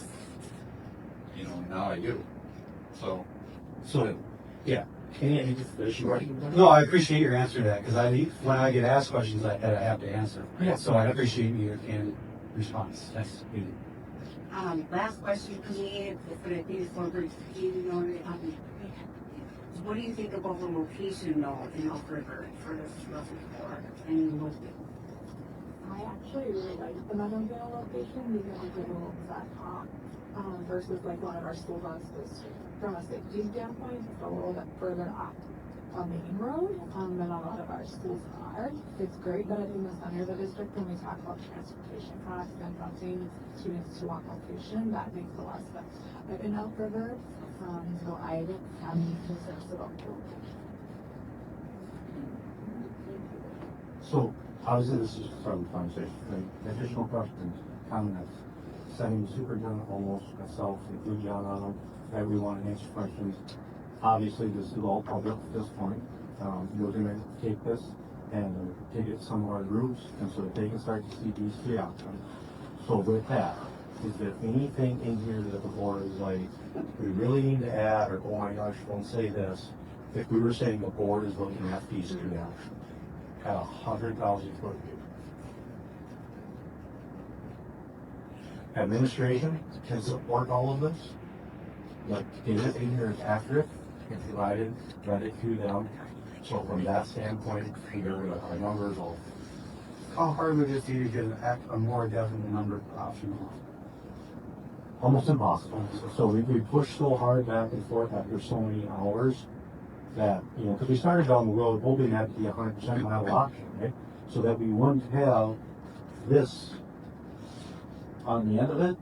You know, now I do. So Yeah. No, I appreciate your answer to that, because when I get asked questions like that, I have to answer. Yeah. So I appreciate your candid response. Thanks. Last question for me, for the piece for what do you think about the location though in Elk River for this level 4 and what? I actually really like the Meadowvale location because it's a little set top versus like one of our school buses. From a safety standpoint, it's a little bit further up on Main Road than a lot of our schools are. It's great that it's in the center of the district when we talk about transportation costs and busing students to one location. That makes a lot of sense. But in Elk River, so I am concerned about the location. So, obviously this is from the conversation, right? Additional questions, comments, sending the superintendent, Almos, myself, include John on them, that we want to answer questions. Obviously, this is all public at this point. We're going to take this and to get some of our groups, and so that they can start to see these three options. So with that, is there anything in here that the board is like, we really need to add, or, oh my gosh, don't say this? If we were saying the board is looking at these three options, at 100,000 square feet. Administration can support all of this. Like, data in here is accurate, and provided, read it to them. So from that standpoint, our numbers will. How hard would it be to get a more definite number of options? Almost impossible. So we push so hard back and forth after so many hours that, because we started down the road hoping that to be 100% viable option, right? So that we wouldn't have this on the end of it,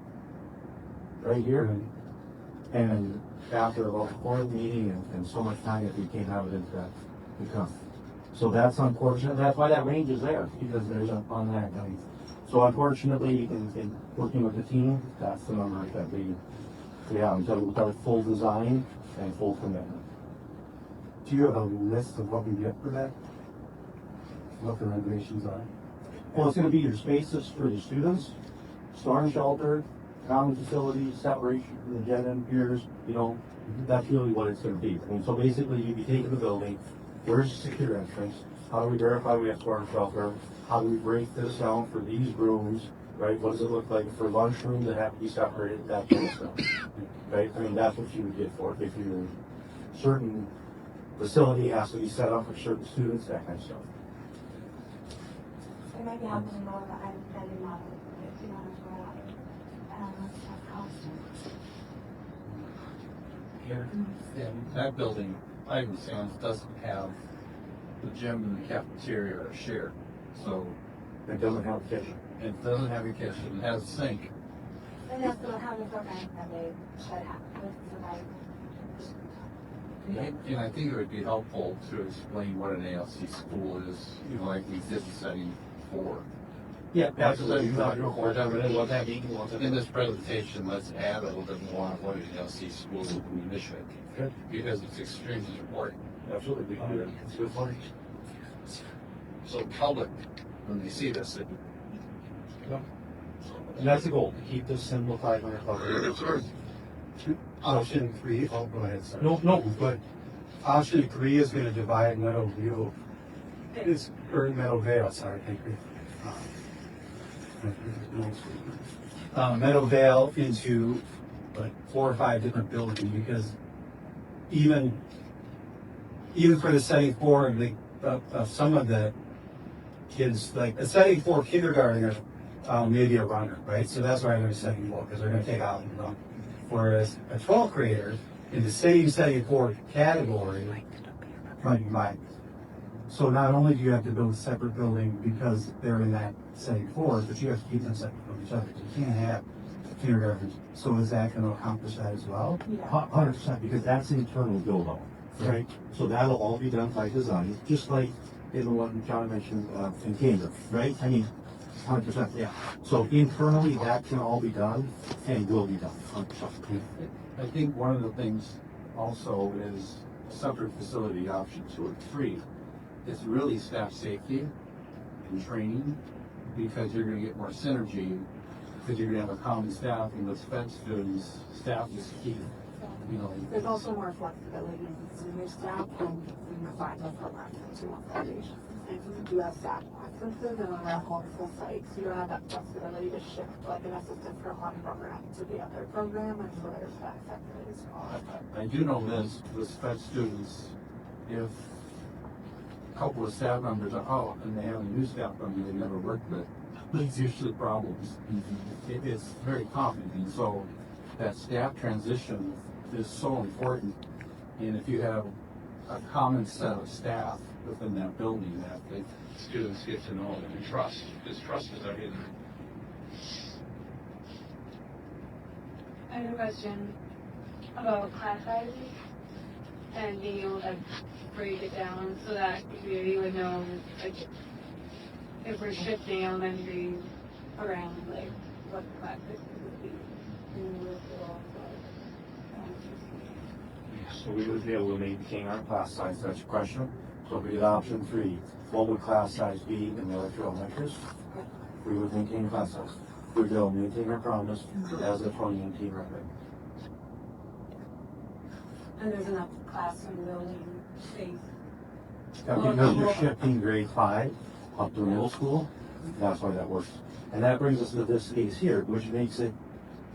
right here. And after about the fourth meeting and so much time, it became evident that become. So that's unfortunate. That's why that range is there, because there's on that. So unfortunately, in working with the team, that's the number that we have until we start full design and full commitment. Do you have a list of what we get for that? What the renovations are? Well, it's going to be your spaces for the students, storm shelter, common facilities, separation from the jet end piers, that's really what it's going to be. I mean, so basically you'd be taking the building, where's the secure entrance, how do we verify we have storm shelter, how do we break this down for these rooms, right? What does it look like for lunchrooms that have to be separated, that kind of stuff, right? I mean, that's what you would get for it if you're certain facility has to be set up for certain students, that kind of stuff. It might be happening more, but I did not, Here, in that building, I understand, doesn't have the gym and the cafeteria are shared. So It doesn't have a kitchen. it doesn't have a kitchen, it has a sink. And that's the how the program that they should have with the And I think it would be helpful to explain what an ALC school is, like we did in setting 4. Yeah, absolutely. absolutely. In this presentation, let's add a little bit more on what an ALC school in Michigan, Good. because it's extremely important. Absolutely, we can do that. It's a good point. So the public, when they see this, it, And that's the goal, to keep this simplified on our public. Option 3, oh, go ahead, sorry. No, But option 3 is gonna divide Meadowview, or Meadowvale, sorry, thank you. Meadowvale into like 4 or 5 different buildings, because even for the setting 4, some of the kids, like a setting 4 kindergartner, maybe a runner, right? So that's why they're setting 4, because they're gonna take out and run. Whereas a 12th grader in the same setting 4 category might be mine. So not only do you have to build a separate building because they're in that setting 4, but you have to keep them separate from each other. You can't have kindergartners. So is that going to accomplish that as well? 100%, because that's internal build out, right? So that'll all be done by design, just like in the one John mentioned in Cambridge, right? I mean, 100%, yeah. So internally, that can all be done and will be done, 100%. I think one of the things also is separate facility option 2 or 3. It's really staff safety and training, because you're going to get more synergy, because you're going to have a common staff, and with sped students, staff is key. There's also more flexibility in your staff and in your final program into accommodations. And you do have staff absences and on a multiple sites, you don't have that flexibility to shift like an assistant from one program to the other program, and so there's that flexibility as well. I do know this with sped students, if a couple of staff members are out and they have a new staff member they never worked with, there's usually problems. It's very common, and so that staff transition is so important. And if you have a common set of staff within that building that the students get to know and trust, because trust is everything. I have a question about class sizes and being able to break it down so that you would know, like, if we're shifting elementary around, like, what the class sizes would be. So we would be able to maintain our class size, that's your question. So if we did option 3, what would class size be in the electoral measures? We would maintain class size. We would go maintain our promise as the 2018 record. And there's enough classroom building space. Because you're shifting grade 5 up to middle school, that's why that works. And that brings us to this case here, which makes it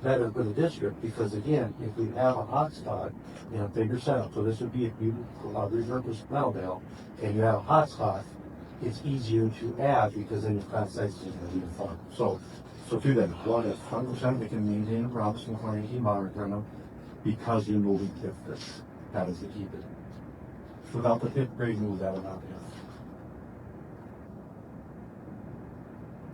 better for the district, because again, if we have a hotspot in a bigger setup, so this would be if you repurpose Meadowdale, and you have a hotspot, it's easier to add because then your class size is going to be fun. So two things. One is 100% we can maintain a promise in 2018 bond referendum because you're moving fifth grade. That is the key bit. Without the fifth grade move, that would not be enough.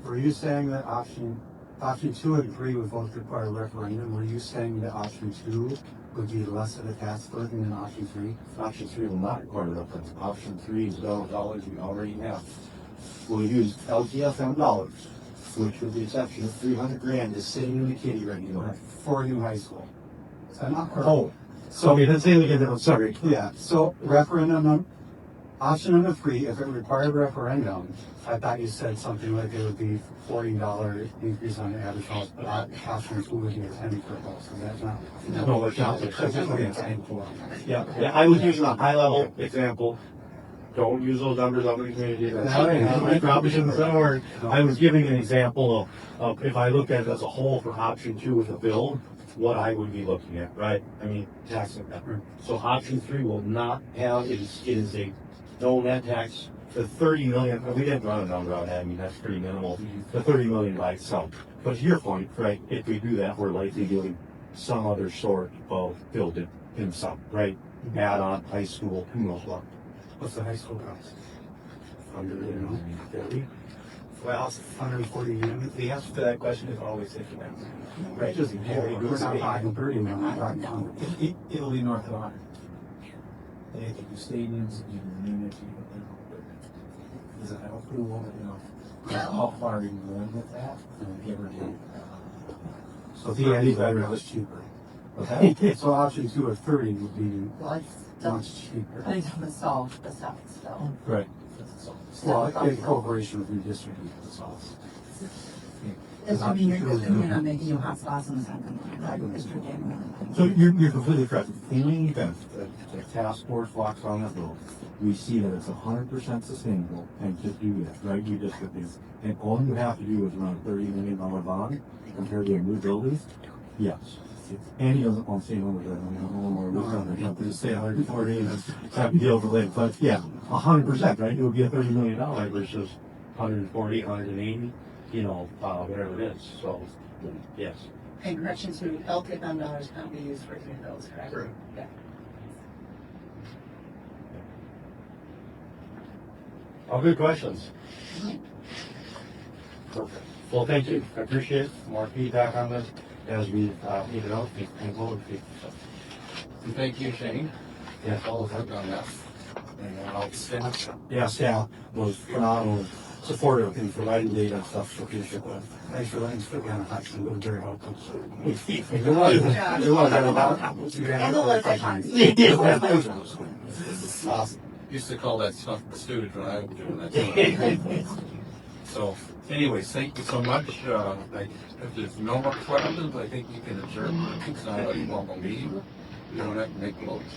Were you saying that option 2 and 3 would both require a referendum? Were you saying that option 2 would be less of a tax burden than option 3? Option 3 will not require a referendum. Option 3 is dollars we already have. We'll use LTFM dollars, which with the exception of 300 grand is sitting in the kitty right now. For a new high school. Is that not correct? Oh, so let's say we get that. Sorry. Yeah, so referendum, option number 3, if it required referendum, I thought you said something like it would be $40 increase on the average house, but option 2 would be a 10 per house, so that's not. No, it's not. It's just gonna be a 10 for. Yeah, I was using a high level example. Don't use those numbers on the community. I probably shouldn't have said a word. I was giving an example of if I looked at it as a whole for option 2 with a build, what I would be looking at, right? I mean, tax impact. So option 3 will not have, it is a no net tax. The 30 million, we didn't run a number on that, I mean, that's pretty minimal. The 30 million by itself. But to your point, right, if we do that, we're likely doing some other sort of build it in some, right? Add on high school, who knows what. What's the high school cost? 150. Well, 140 units. The answer to that question is always if you want. Right, just very good. We're not talking 30 million, we're talking 100. It'll be north of 100. And if you do stadiums, you do units, you do, does it have approval, how far you going with that, and give or take. So 30 better, it's cheaper. Okay, so option 2 or 30 would be Well, much cheaper. I think the south, so. Right. Well, in cooperation with redistricting the sauce. I mean, you're not making new hot spots in the second district. So you're completely correct. In any event, the task force walks on that road, we see that it's 100% sustainable and just do that, right? You just get these. And all you have to do is run a $30 million bond compared to a new building. Yes. And he doesn't want to say numbers, I don't know, a little more wisdom, I'm going to say 140 and have to deal with it. But yeah, 100%, right? It would be a $30 million versus 140, 180, whatever it is. So, yes. And correction to LTFM dollars can't be used for any of those, correct? Correct. Yeah. All good questions. Perfect. Well, thank you. I appreciate it. More feedback on this as we need it out and forward. And thank you, Shane. Yes, All the work on that. And I'll staff. yeah, staff was phenomenal, supportive in providing data and stuff for future. Thanks for letting us put you on a hot seat, it was very helpful. It was. And the list of times. Awesome. Used to call that stuff student when I was doing that. So, anyways, thank you so much. If there's no more questions, I think you can adjourn. It's not a formal meeting. You don't have to make a motion.